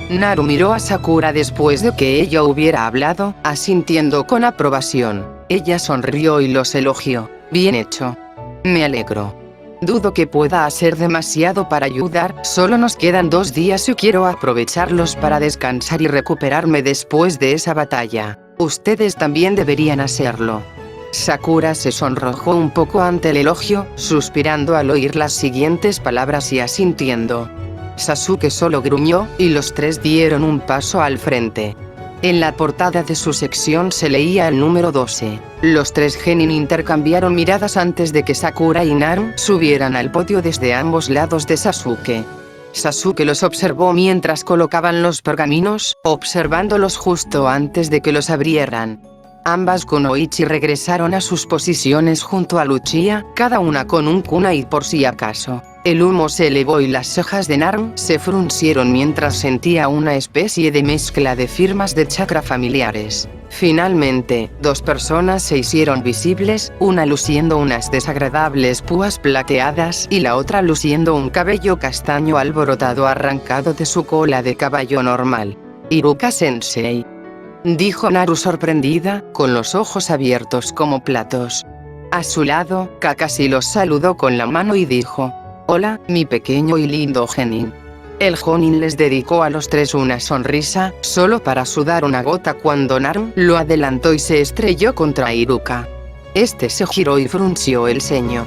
Naru miró a Sakura después de que ella hubiera hablado, asintiendo con aprobación. Ella sonrió y los elogió. Bien hecho. Me alegro. Dudo que pueda hacer demasiado para ayudar, solo nos quedan 2 días y quiero aprovecharlos para descansar y recuperarme después de esa batalla. Ustedes también deberían hacerlo. Sakura se sonrojó un poco ante el elogio, suspirando al oír las siguientes palabras y asintiendo. Sasuke solo gruñó, y los 3 dieron un paso al frente. En la portada de su sección se leía el número 12. Los 3 genin intercambiaron miradas antes de que Sakura y Naru subieran al podio desde ambos lados de Sasuke. Sasuke los observó mientras colocaban los pergaminos, observándolos justo antes de que los abrieran. Ambas kunoichi regresaron a sus posiciones junto a Luchia, cada una con un kunai por si acaso. El humo se elevó y las cejas de Naru se fruncieron mientras sentía una especie de mezcla de firmas de chakra familiares. Finalmente, 2 personas se hicieron visibles, una luciendo unas desagradables púas plateadas y la otra luciendo un cabello castaño alborotado arrancado de su cola de caballo normal. Iruka-sensei, dijo Naru sorprendida, con los ojos abiertos como platos. A su lado, Kakashi los saludó con la mano y dijo: «Hola, mi pequeño y lindo genin». El jonin les dedicó a los 3 una sonrisa, solo para sudar una gota cuando Naru lo adelantó y se estrelló contra Iruka. Este se giró y frunció el ceño.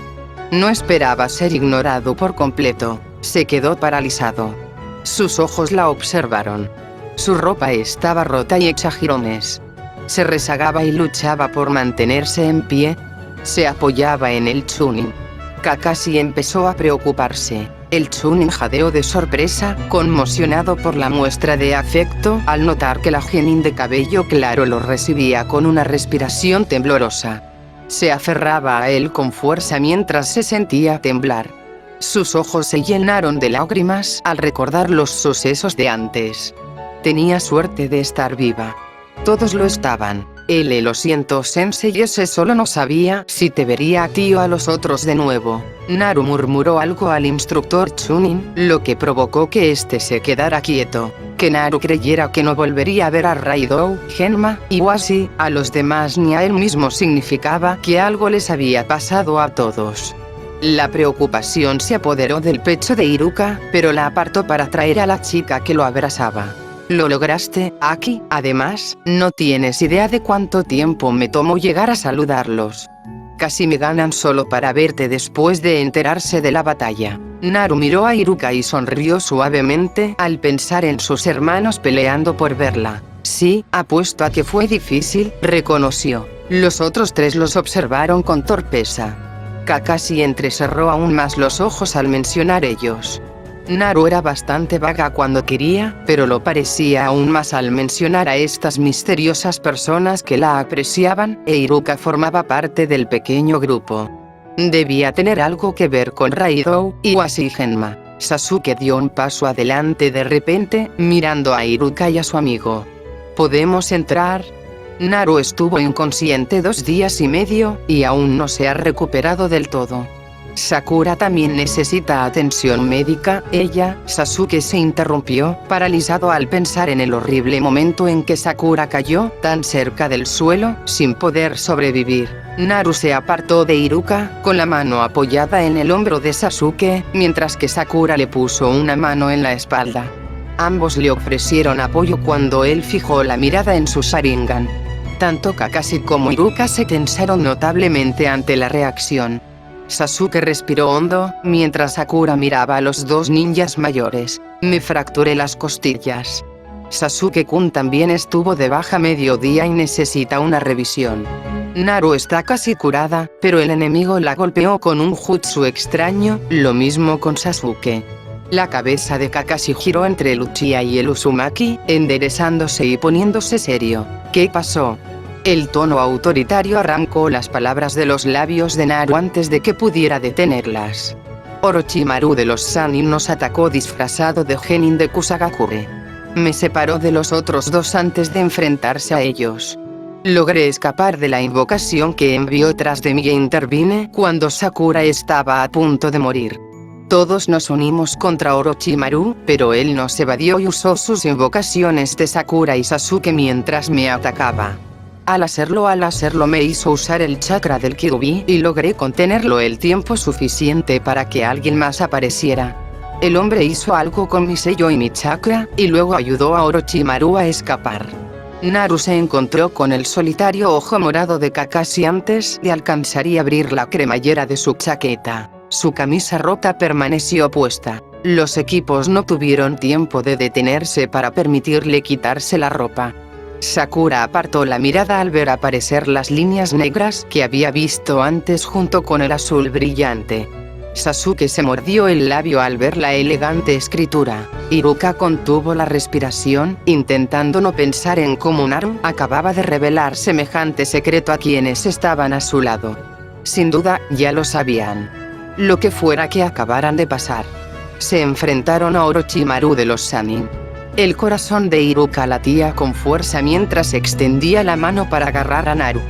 No esperaba ser ignorado por completo. Se quedó paralizado. Sus ojos la observaron. Su ropa estaba rota y hecha jirones. Se rezagaba y luchaba por mantenerse en pie. Se apoyaba en el chunin. Kakashi empezó a preocuparse. El chunin jadeó de sorpresa, conmocionado por la muestra de afecto, al notar que la genin de cabello claro lo recibía con una respiración temblorosa. Se aferraba a él con fuerza mientras se sentía temblar. Sus ojos se llenaron de lágrimas al recordar los sucesos de antes. Tenía suerte de estar viva. Todos lo estaban. Lo siento sensei, ese solo no sabía si te vería a ti o a los otros de nuevo. Naru murmuró algo al instructor Chunin, lo que provocó que este se quedara quieto. Que Naru creyera que no volvería a ver a Raidou, Genma, Iwashi, a los demás ni a él mismo significaba que algo les había pasado a todos. La preocupación se apoderó del pecho de Iruka, pero la apartó para traer a la chica que lo abrazaba. Lo lograste, Aki. Además, no tienes idea de cuánto tiempo me tomó llegar a saludarlos. Casi me ganan solo para verte después de enterarse de la batalla. Naru miró a Iruka y sonrió suavemente al pensar en sus hermanos peleando por verla. Sí, apuesto a que fue difícil, reconoció. Los otros 3 los observaron con torpeza. Kakashi entrecerró aún más los ojos al mencionar ellos. Naru era bastante vaga cuando quería, pero lo parecía aún más al mencionar a estas misteriosas personas que la apreciaban, e Iruka formaba parte del pequeño grupo. Debía tener algo que ver con Raidou, Iwashi y Genma. Sasuke dio un paso adelante de repente, mirando a Iruka y a su amigo. ¿Podemos entrar? Naru estuvo inconsciente 2 días y medio, y aún no se ha recuperado del todo. Sakura también necesita atención médica. Sasuke se interrumpió, paralizado al pensar en el horrible momento en que Sakura cayó, tan cerca del suelo, sin poder sobrevivir. Naru se apartó de Iruka, con la mano apoyada en el hombro de Sasuke, mientras que Sakura le puso una mano en la espalda. Ambos le ofrecieron apoyo cuando él fijó la mirada en su Sharingan. Tanto Kakashi como Iruka se tensaron notablemente ante la reacción. Sasuke respiró hondo, mientras Sakura miraba a los 2 ninjas mayores. Me fracturé las costillas. Sasuke-kun también estuvo de baja mediodía y necesita una revisión. Naru está casi curada, pero el enemigo la golpeó con un jutsu extraño, lo mismo con Sasuke. La cabeza de Kakashi giró entre el Uchiha y el Uzumaki, enderezándose y poniéndose serio. ¿Qué pasó? El tono autoritario arrancó las palabras de los labios de Naru antes de que pudiera detenerlas. Orochimaru de los Sannin nos atacó disfrazado de genin de Kusagakure. Me separó de los otros 2 antes de enfrentarse a ellos. Logré escapar de la invocación que envió tras de mí e intervine cuando Sakura estaba a punto de morir. Todos nos unimos contra Orochimaru, pero él nos evadió y usó sus invocaciones de Sakura y Sasuke mientras me atacaba. Al hacerlo me hizo usar el chakra del Kyuubi y logré contenerlo el tiempo suficiente para que alguien más apareciera. El hombre hizo algo con mi sello y mi chakra, y luego ayudó a Orochimaru a escapar. Naru se encontró con el solitario ojo morado de Kakashi antes de alcanzar y abrir la cremallera de su chaqueta. Su camisa rota permaneció puesta. Los equipos no tuvieron tiempo de detenerse para permitirle quitarse la ropa. Sakura apartó la mirada al ver aparecer las líneas negras que había visto antes junto con el azul brillante. Sasuke se mordió el labio al ver la elegante escritura. Iruka contuvo la respiración, intentando no pensar en cómo Naru acababa de revelar semejante secreto a quienes estaban a su lado. Sin duda, ya lo sabían. Lo que fuera que acabaran de pasar. Se enfrentaron a Orochimaru de los Sannin. El corazón de Iruka latía con fuerza mientras extendía la mano para agarrar a Naru.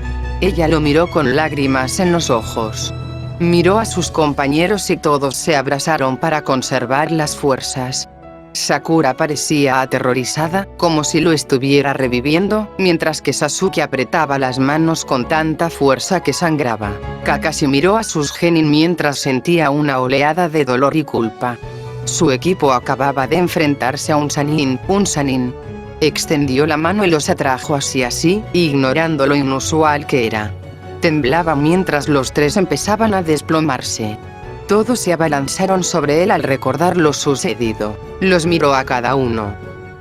Ella lo miró con lágrimas en los ojos. Miró a sus compañeros y todos se abrazaron para conservar las fuerzas. Sakura parecía aterrorizada, como si lo estuviera reviviendo, mientras que Sasuke apretaba las manos con tanta fuerza que sangraba. Kakashi miró a sus genin mientras sentía una oleada de dolor y culpa. Su equipo acababa de enfrentarse a un Sannin. Extendió la mano y los atrajo hacia sí, ignorando lo inusual que era. Temblaba mientras los 3 empezaban a desplomarse. Todos se abalanzaron sobre él al recordar lo sucedido. Los miró a cada uno.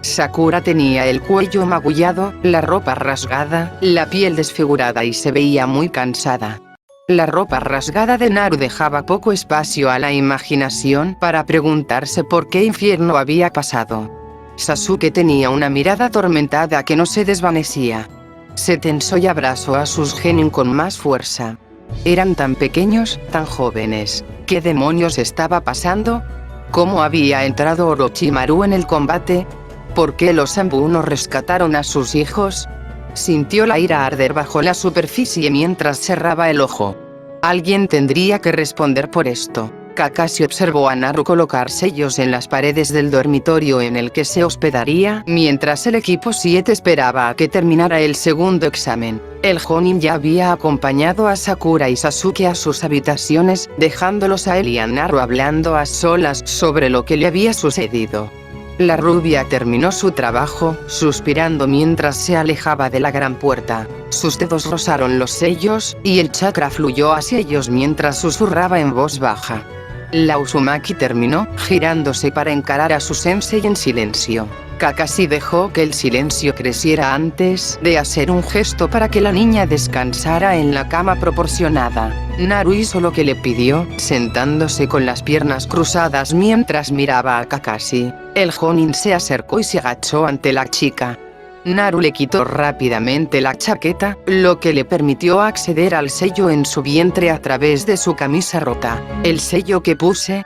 Sakura tenía el cuello magullado, la ropa rasgada, la piel desfigurada y se veía muy cansada. La ropa rasgada de Naru dejaba poco espacio a la imaginación para preguntarse por qué infierno había pasado. Sasuke tenía una mirada atormentada que no se desvanecía. Se tensó y abrazó a sus genin con más fuerza. Eran tan pequeños, tan jóvenes. ¿Qué demonios estaba pasando? ¿Cómo había entrado Orochimaru en el combate? ¿Por qué los Anbu no rescataron a sus hijos? Sintió la ira arder bajo la superficie mientras cerraba el ojo. Alguien tendría que responder por esto. Kakashi observó a Naru colocar sellos en las paredes del dormitorio en el que se hospedaría, mientras el equipo 7 esperaba a que terminara el segundo examen. El Jonin ya había acompañado a Sakura y Sasuke a sus habitaciones, dejándolos a él y a Naru hablando a solas sobre lo que le había sucedido. La rubia terminó su trabajo, suspirando mientras se alejaba de la gran puerta. Sus dedos rozaron los sellos, y el chakra fluyó hacia ellos mientras susurraba en voz baja. La Uzumaki terminó, girándose para encarar a su sensei en silencio. Kakashi dejó que el silencio creciera antes de hacer un gesto para que la niña descansara en la cama proporcionada. Naru hizo lo que le pidió, sentándose con las piernas cruzadas mientras miraba a Kakashi. El Jonin se acercó y se agachó ante la chica. Naru le quitó rápidamente la chaqueta, lo que le permitió acceder al sello en su vientre a través de su camisa rota. ¿El sello que puse?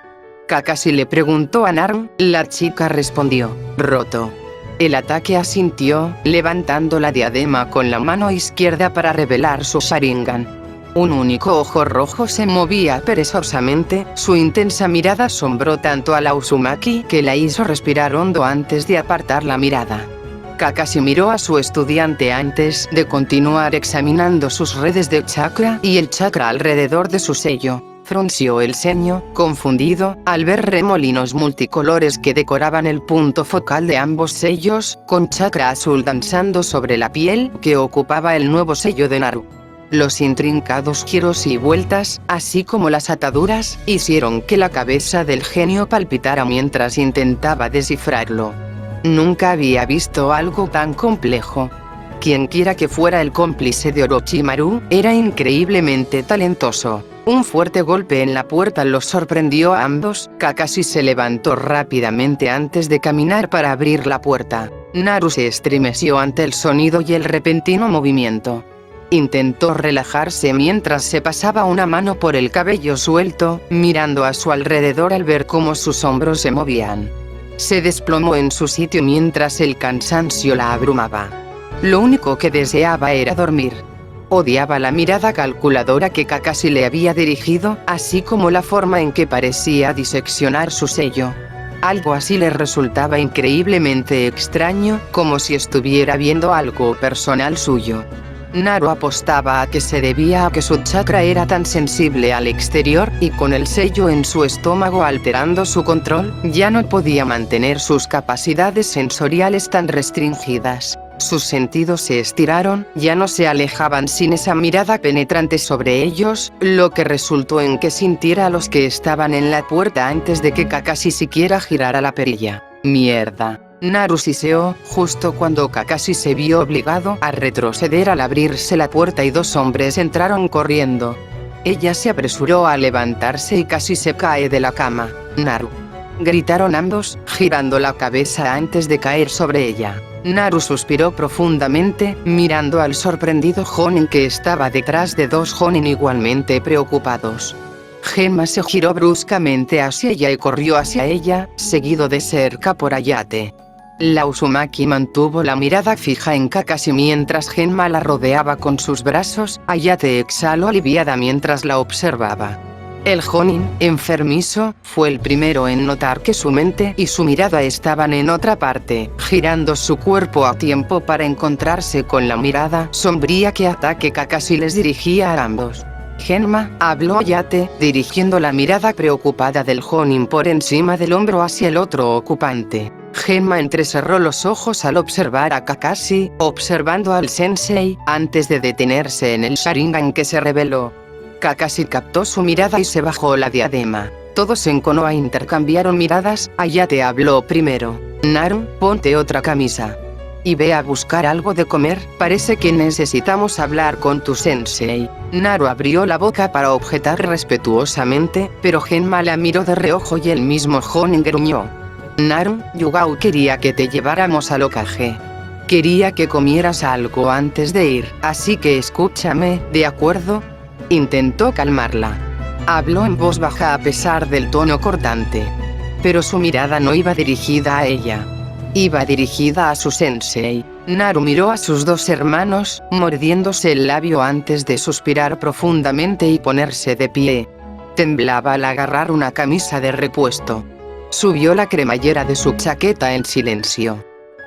Kakashi le preguntó a Naru. La chica respondió, roto. El ataque asintió, levantando la diadema con la mano izquierda para revelar su Sharingan. Un único ojo rojo se movía perezosamente, su intensa mirada asombró tanto a la Uzumaki que la hizo respirar hondo antes de apartar la mirada. Kakashi miró a su estudiante antes de continuar examinando sus redes de chakra y el chakra alrededor de su sello. Frunció el ceño, confundido, al ver remolinos multicolores que decoraban el punto focal de ambos sellos, con chakra azul danzando sobre la piel que ocupaba el nuevo sello de Naru. Los intrincados giros y vueltas, así como las ataduras, hicieron que la cabeza del genio palpitara mientras intentaba descifrarlo. Nunca había visto algo tan complejo. Quienquiera que fuera el cómplice de Orochimaru, era increíblemente talentoso. Un fuerte golpe en la puerta los sorprendió a ambos. Kakashi se levantó rápidamente antes de caminar para abrir la puerta. Naru se estremeció ante el sonido y el repentino movimiento. Intentó relajarse mientras se pasaba una mano por el cabello suelto, mirando a su alrededor al ver cómo sus hombros se movían. Se desplomó en su sitio mientras el cansancio la abrumaba. Lo único que deseaba era dormir. Odiaba la mirada calculadora que Kakashi le había dirigido, así como la forma en que parecía diseccionar su sello. Algo así le resultaba increíblemente extraño, como si estuviera viendo algo personal suyo. Naru apostaba a que se debía a que su chakra era tan sensible al exterior, y con el sello en su estómago alterando su control, ya no podía mantener sus capacidades sensoriales tan restringidas. Sus sentidos se estiraron, ya no se alejaban sin esa mirada penetrante sobre ellos, lo que resultó en que sintiera a los que estaban en la puerta antes de que Kakashi siquiera girara la perilla. Mierda. Naru siseó, justo cuando Kakashi se vio obligado a retroceder al abrirse la puerta y dos hombres entraron corriendo. Ella se apresuró a levantarse y casi se cae de la cama. Naru. Gritaron ambos, girando la cabeza antes de caer sobre ella. Naru suspiró profundamente, mirando al sorprendido Jonin que estaba detrás de dos Jonin igualmente preocupados. Genma se giró bruscamente hacia ella y corrió hacia ella, seguido de cerca por Ayate. La Uzumaki mantuvo la mirada fija en Kakashi mientras Genma la rodeaba con sus brazos. Ayate exhaló aliviada mientras la observaba. El Jonin, enfermizo, fue el primero en notar que su mente y su mirada estaban en otra parte, girando su cuerpo a tiempo para encontrarse con la mirada sombría que Ataque Kakashi les dirigía a ambos. Genma, habló Ayate, dirigiendo la mirada preocupada del Jonin por encima del hombro hacia el otro ocupante. Genma entrecerró los ojos al observar a Kakashi, observando al sensei, antes de detenerse en el Sharingan que se reveló. Kakashi captó su mirada y se bajó la diadema. Todos en Konoha intercambiaron miradas. Ayate habló primero. Naru, ponte otra camisa. Y ve a buscar algo de comer, parece que necesitamos hablar con tu sensei. Naru abrió la boca para objetar respetuosamente, pero Genma la miró de reojo y el mismo Jonin gruñó. Naru, Yugao quería que te lleváramos al Hokage. Quería que comieras algo antes de ir, así que escúchame, ¿de acuerdo? Intentó calmarla. Habló en voz baja a pesar del tono cortante. Pero su mirada no iba dirigida a ella. Iba dirigida a su sensei. Naru miró a sus dos hermanos, mordiéndose el labio antes de suspirar profundamente y ponerse de pie. Temblaba al agarrar una camisa de repuesto. Subió la cremallera de su chaqueta en silencio.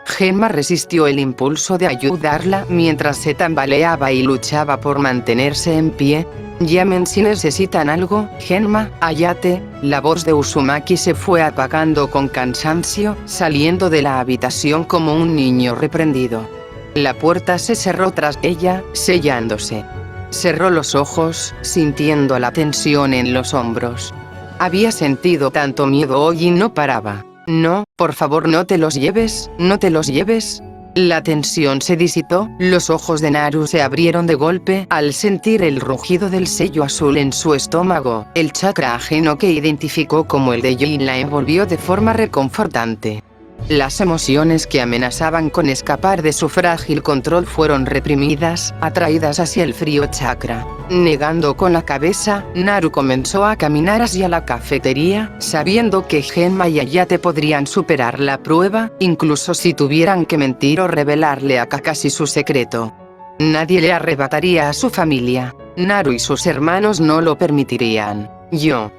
Genma resistió el impulso de ayudarla mientras se tambaleaba y luchaba por mantenerse en pie. Llamen si necesitan algo, Genma, Ayate. La voz de Uzumaki se fue apagando con cansancio, saliendo de la habitación como un niño reprendido. La puerta se cerró tras ella, sellándose. Cerró los ojos, sintiendo la tensión en los hombros. Había sentido tanto miedo hoy y no paraba. No, por favor no te los lleves, no te los lleves. La tensión se disipó, los ojos de Naru se abrieron de golpe al sentir el rugido del sello azul en su estómago. El chakra ajeno que identificó como el de Jin la envolvió de forma reconfortante. Las emociones que amenazaban con escapar de su frágil control fueron reprimidas, atraídas hacia el frío chakra. Negando con la cabeza, Naru comenzó a caminar hacia la cafetería, sabiendo que Genma y Ayate podrían superar la prueba, incluso si tuvieran que mentir o revelarle a Kakashi su secreto. Nadie le arrebataría a su familia. Naru y sus hermanos no lo permitirían. Yo.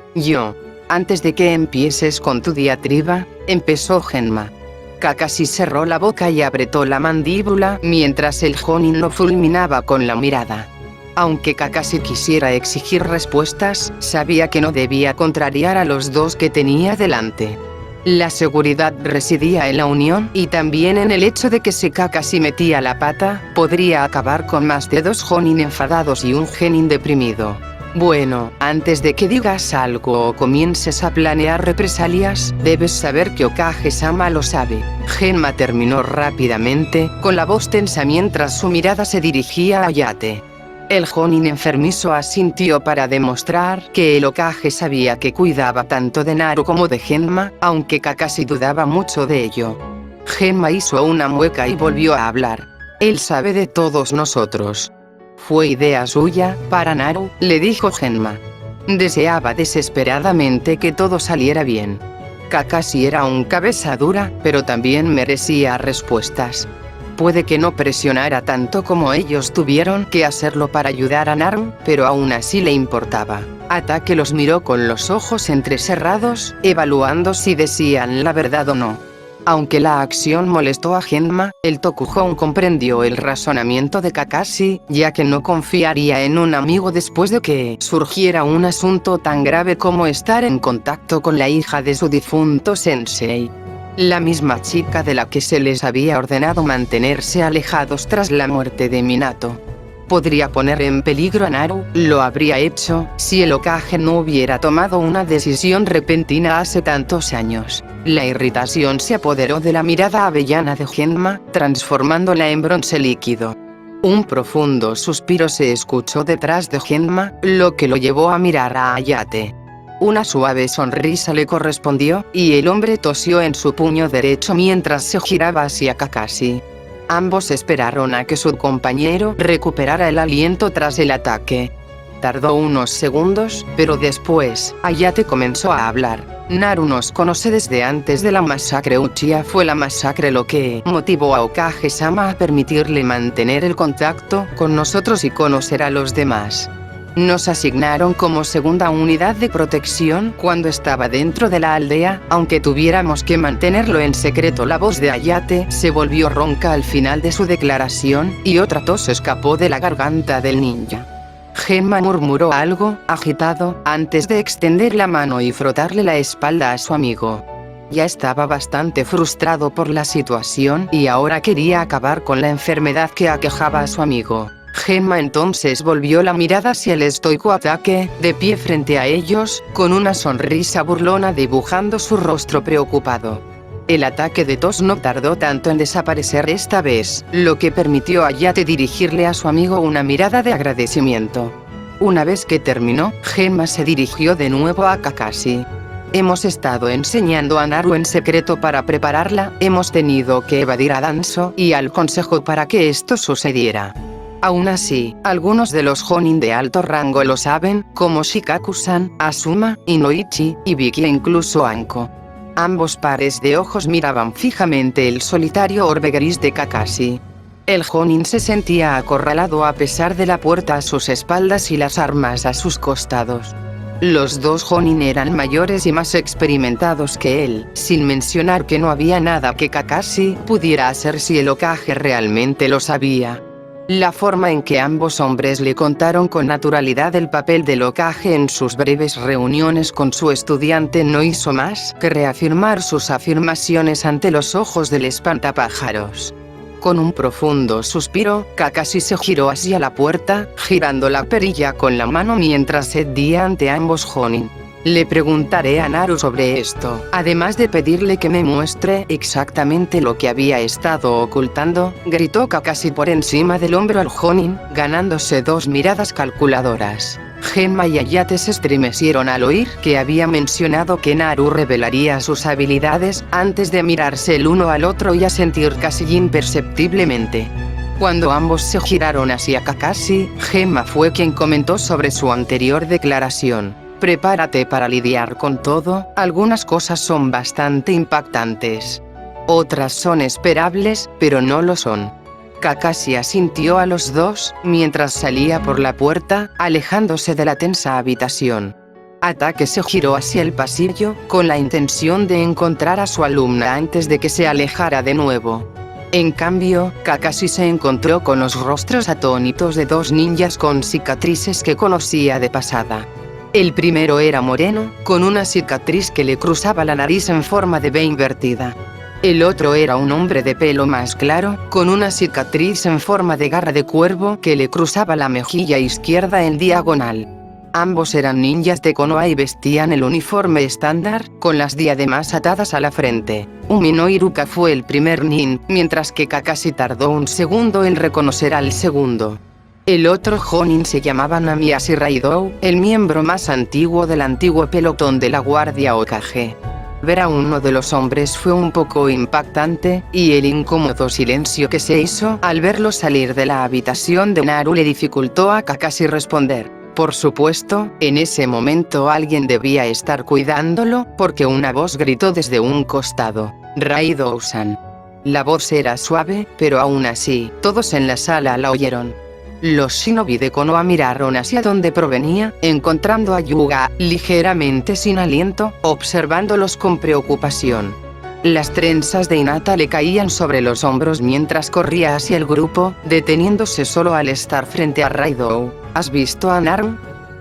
Antes de que empieces con tu diatriba, empezó Genma. Kakashi cerró la boca y apretó la mandíbula mientras el Jonin lo fulminaba con la mirada. Aunque Kakashi quisiera exigir respuestas, sabía que no debía contrariar a los dos que tenía delante. La seguridad residía en la unión y también en el hecho de que si Kakashi metía la pata, podría acabar con más de 2 Jonin enfadados y un Genin deprimido. Bueno, antes de que digas algo o comiences a planear represalias, debes saber que Okage-sama lo sabe. Genma terminó rápidamente, con la voz tensa mientras su mirada se dirigía a Ayate. El Jonin enfermizo asintió para demostrar que el Okage sabía que cuidaba tanto de Naru como de Genma, aunque Kakashi dudaba mucho de ello. Genma hizo una mueca y volvió a hablar. Él sabe de todos nosotros. Fue idea suya, para Naru, le dijo Genma. Deseaba desesperadamente que todo saliera bien. Kakashi era un cabeza dura, pero también merecía respuestas. Puede que no presionara tanto como ellos tuvieron que hacerlo para ayudar a Naru, pero aún así le importaba. Atake los miró con los ojos entrecerrados, evaluando si decían la verdad o no. Aunque la acción molestó a Genma, el Tokujón comprendió el razonamiento de Kakashi, ya que no confiaría en un amigo después de que surgiera un asunto tan grave como estar en contacto con la hija de su difunto sensei. La misma chica de la que se les había ordenado mantenerse alejados tras la muerte de Minato. Podría poner en peligro a Naru, lo habría hecho, si el Hokage no hubiera tomado una decisión repentina hace tantos años. La irritación se apoderó de la mirada avellana de Genma, transformándola en bronce líquido. Un profundo suspiro se escuchó detrás de Genma, lo que lo llevó a mirar a Ayate. Una suave sonrisa le correspondió, y el hombre tosió en su puño derecho mientras se giraba hacia Kakashi. Ambos esperaron a que su compañero recuperara el aliento tras el ataque. Tardó unos segundos, pero después, Ayate comenzó a hablar. Naru nos conoce desde antes de la masacre Uchiha. Fue la masacre lo que motivó a Okage-sama a permitirle mantener el contacto con nosotros y conocer a los demás. Nos asignaron como segunda unidad de protección cuando estaba dentro de la aldea, aunque tuviéramos que mantenerlo en secreto. La voz de Ayate se volvió ronca al final de su declaración, y otra tos escapó de la garganta del ninja. Genma murmuró algo, agitado, antes de extender la mano y frotarle la espalda a su amigo. Ya estaba bastante frustrado por la situación y ahora quería acabar con la enfermedad que aquejaba a su amigo. Genma entonces volvió la mirada hacia el estoico Atake, de pie frente a ellos, con una sonrisa burlona dibujando su rostro preocupado. El ataque de tos no tardó tanto en desaparecer esta vez, lo que permitió a Ayate dirigirle a su amigo una mirada de agradecimiento. Una vez que terminó, Genma se dirigió de nuevo a Kakashi. Hemos estado enseñando a Naru en secreto para prepararla, hemos tenido que evadir a Danzo y al consejo para que esto sucediera. Aún así, algunos de los Jonin de alto rango lo saben, como Shikaku-san, Asuma, Inoichi, y Biki e incluso Anko. Ambos pares de ojos miraban fijamente el solitario orbe gris de Kakashi. El Jonin se sentía acorralado a pesar de la puerta a sus espaldas y las armas a sus costados. Los dos Jonin eran mayores y más experimentados que él, sin mencionar que no había nada que Kakashi pudiera hacer si el Hokage realmente lo sabía. La forma en que ambos hombres le contaron con naturalidad el papel del Hokage en sus breves reuniones con su estudiante no hizo más que reafirmar sus afirmaciones ante los ojos del espantapájaros. Con un profundo suspiro, Kakashi se giró hacia la puerta, girando la perilla con la mano mientras cedía ante ambos Jonin. Le preguntaré a Naru sobre esto, además de pedirle que me muestre exactamente lo que había estado ocultando, gritó Kakashi por encima del hombro al Jonin, ganándose 2 miradas calculadoras. Genma y Hayate se estremecieron al oír que había mencionado que Naru revelaría sus habilidades antes de mirarse el uno al otro y a sentir casi imperceptiblemente. Cuando ambos se giraron hacia Kakashi, Genma fue quien comentó sobre su anterior declaración. Prepárate para lidiar con todo, algunas cosas son bastante impactantes. Otras son esperables, pero no lo son. Kakashi asintió a los dos, mientras salía por la puerta, alejándose de la tensa habitación. Hatake se giró hacia el pasillo, con la intención de encontrar a su alumna antes de que se alejara de nuevo. En cambio, Kakashi se encontró con los rostros atónitos de dos ninjas con cicatrices que conocía de pasada. El primero era moreno, con una cicatriz que le cruzaba la nariz en forma de V invertida. El otro era un hombre de pelo más claro, con una cicatriz en forma de garra de cuervo que le cruzaba la mejilla izquierda en diagonal. Ambos eran ninjas de Konoha y vestían el uniforme estándar, con las diademas atadas a la frente. Umino Iruka fue el primer nin, mientras que Kakashi tardó un segundo en reconocer al segundo. El otro Jonin se llamaba Namiyashi Raidou, el miembro más antiguo del antiguo pelotón de la Guardia Hokage. Ver a uno de los hombres fue un poco impactante, y el incómodo silencio que se hizo al verlo salir de la habitación de Naru le dificultó a Kakashi responder. Por supuesto, en ese momento alguien debía estar cuidándolo, porque una voz gritó desde un costado. Raidou-san. La voz era suave, pero aún así, todos en la sala la oyeron. Los shinobi de Konoha miraron hacia donde provenía, encontrando a Yuga, ligeramente sin aliento, observándolos con preocupación. Las trenzas de Hinata le caían sobre los hombros mientras corría hacia el grupo, deteniéndose solo al estar frente a Raidou. ¿Has visto a Naru?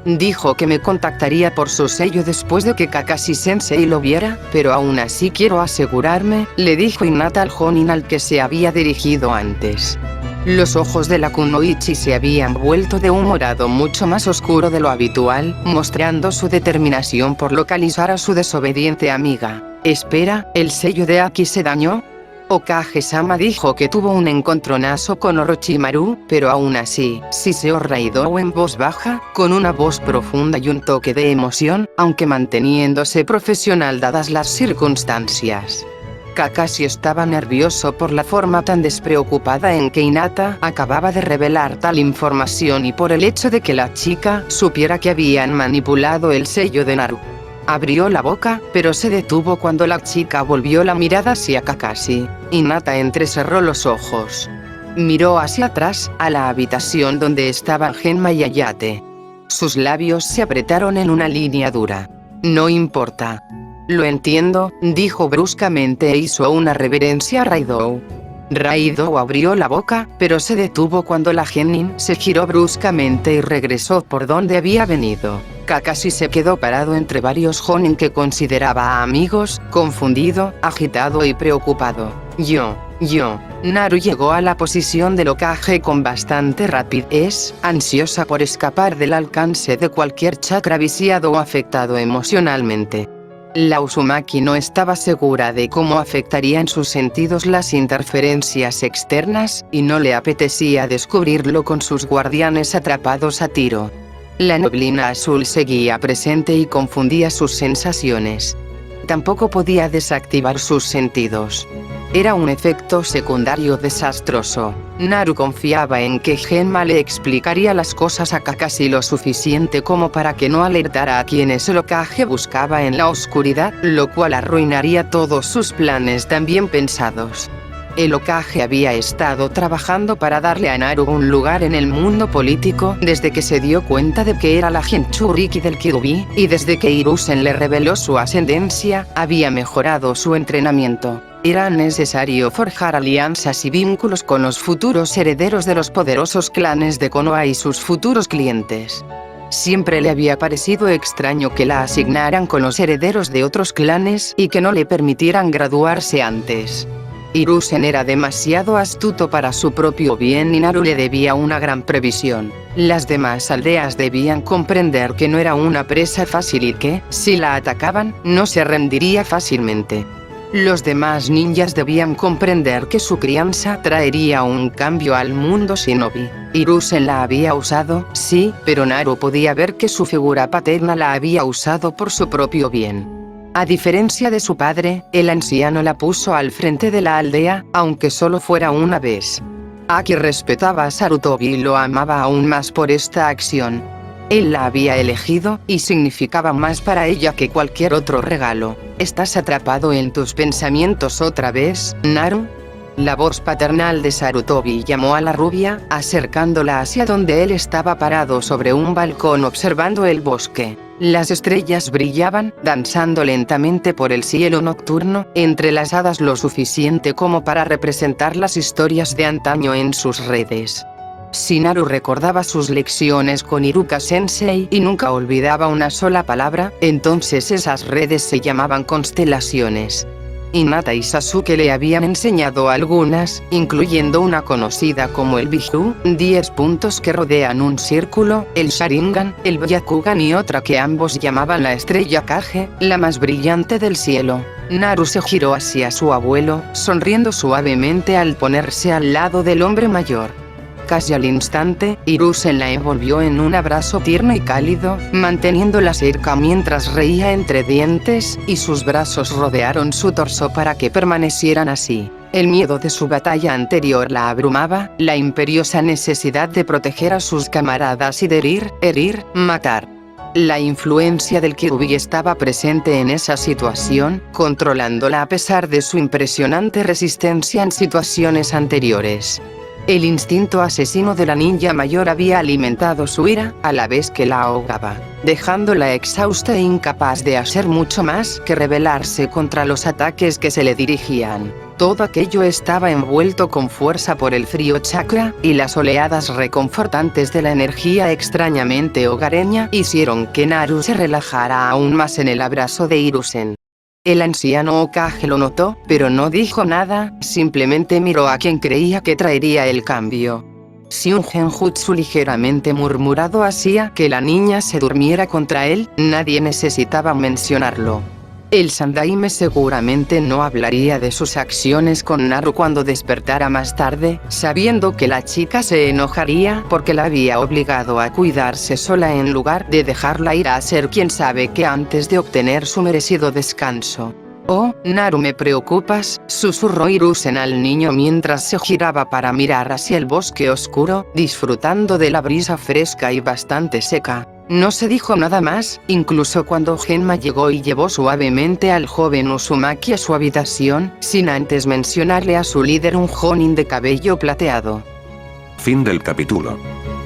Dijo que me contactaría por su sello después de que Kakashi-sensei lo viera, pero aún así quiero asegurarme, le dijo Hinata al Jonin al que se había dirigido antes. Los ojos de la kunoichi se habían vuelto de un morado mucho más oscuro de lo habitual, mostrando su determinación por localizar a su desobediente amiga. Espera, ¿el sello de Aki se dañó? Okage-sama dijo que tuvo un encontronazo con Orochimaru, pero aún así, siseó Raidou en voz baja, con una voz profunda y un toque de emoción, aunque manteniéndose profesional dadas las circunstancias. Kakashi estaba nervioso por la forma tan despreocupada en que Hinata acababa de revelar tal información y por el hecho de que la chica supiera que habían manipulado el sello de Naru. Abrió la boca, pero se detuvo cuando la chica volvió la mirada hacia Kakashi. Hinata entrecerró los ojos. Miró hacia atrás, a la habitación donde estaban Genma y Hayate. Sus labios se apretaron en una línea dura. No importa. Lo entiendo, dijo bruscamente e hizo una reverencia a Raidou. Raidou abrió la boca, pero se detuvo cuando la genin se giró bruscamente y regresó por donde había venido. Kakashi se quedó parado entre varios jonin que consideraba amigos, confundido, agitado y preocupado. Naru llegó a la posición del Hokage con bastante rapidez, ansiosa por escapar del alcance de cualquier chakra viciado o afectado emocionalmente. La Uzumaki no estaba segura de cómo afectarían sus sentidos las interferencias externas, y no le apetecía descubrirlo con sus guardianes atrapados a tiro. La neblina azul seguía presente y confundía sus sensaciones. Tampoco podía desactivar sus sentidos. Era un efecto secundario desastroso. Naru confiaba en que Genma le explicaría las cosas a Kakashi lo suficiente como para que no alertara a quienes el Hokage buscaba en la oscuridad, lo cual arruinaría todos sus planes tan bien pensados. El Hokage había estado trabajando para darle a Naru un lugar en el mundo político desde que se dio cuenta de que era la Jinchuriki del Kyuubi, y desde que Hiruzen le reveló su ascendencia, había mejorado su entrenamiento. Era necesario forjar alianzas y vínculos con los futuros herederos de los poderosos clanes de Konoha y sus futuros clientes. Siempre le había parecido extraño que la asignaran con los herederos de otros clanes y que no le permitieran graduarse antes. Hiruzen era demasiado astuto para su propio bien y Naru le debía una gran previsión. Las demás aldeas debían comprender que no era una presa fácil y que, si la atacaban, no se rendiría fácilmente. Los demás ninjas debían comprender que su crianza traería un cambio al mundo shinobi. Hiruzen la había usado, sí, pero Naru podía ver que su figura paterna la había usado por su propio bien. A diferencia de su padre, el anciano la puso al frente de la aldea, aunque solo fuera una vez. Aki respetaba a Sarutobi y lo amaba aún más por esta acción. Él la había elegido, y significaba más para ella que cualquier otro regalo. ¿Estás atrapado en tus pensamientos otra vez, Naru? La voz paternal de Sarutobi llamó a la rubia, acercándola hacia donde él estaba parado sobre un balcón observando el bosque. Las estrellas brillaban, danzando lentamente por el cielo nocturno, entrelazadas lo suficiente como para representar las historias de antaño en sus redes. Naru recordaba sus lecciones con Iruka Sensei y nunca olvidaba una sola palabra, entonces esas redes se llamaban constelaciones. Hinata y Sasuke le habían enseñado algunas, incluyendo una conocida como el Biju, 10 puntos que rodean un círculo, el Sharingan, el Byakugan y otra que ambos llamaban la estrella Kage, la más brillante del cielo. Naru se giró hacia su abuelo, sonriendo suavemente al ponerse al lado del hombre mayor. Casi al instante, Hiruzen la envolvió en un abrazo tierno y cálido, manteniéndola cerca mientras reía entre dientes, y sus brazos rodearon su torso para que permanecieran así. El miedo de su batalla anterior la abrumaba, la imperiosa necesidad de proteger a sus camaradas y de herir, matar. La influencia del Kyuubi estaba presente en esa situación, controlándola a pesar de su impresionante resistencia en situaciones anteriores. El instinto asesino de la ninja mayor había alimentado su ira, a la vez que la ahogaba, dejándola exhausta e incapaz de hacer mucho más que rebelarse contra los ataques que se le dirigían. Todo aquello estaba envuelto con fuerza por el frío chakra, y las oleadas reconfortantes de la energía extrañamente hogareña hicieron que Naru se relajara aún más en el abrazo de Hiruzen. El anciano Hokage lo notó, pero no dijo nada, simplemente miró a quien creía que traería el cambio. Si un genjutsu ligeramente murmurado hacía que la niña se durmiera contra él, nadie necesitaba mencionarlo. El Sandaime seguramente no hablaría de sus acciones con Naru cuando despertara más tarde, sabiendo que la chica se enojaría porque la había obligado a cuidarse sola en lugar de dejarla ir a hacer quién sabe qué antes de obtener su merecido descanso. «Oh, Naru, me preocupas», susurró Hiruzen al niño mientras se giraba para mirar hacia el bosque oscuro, disfrutando de la brisa fresca y bastante seca. No se dijo nada más, incluso cuando Genma llegó y llevó suavemente al joven Uzumaki a su habitación, sin antes mencionarle a su líder un jonin de cabello plateado. Fin del capítulo.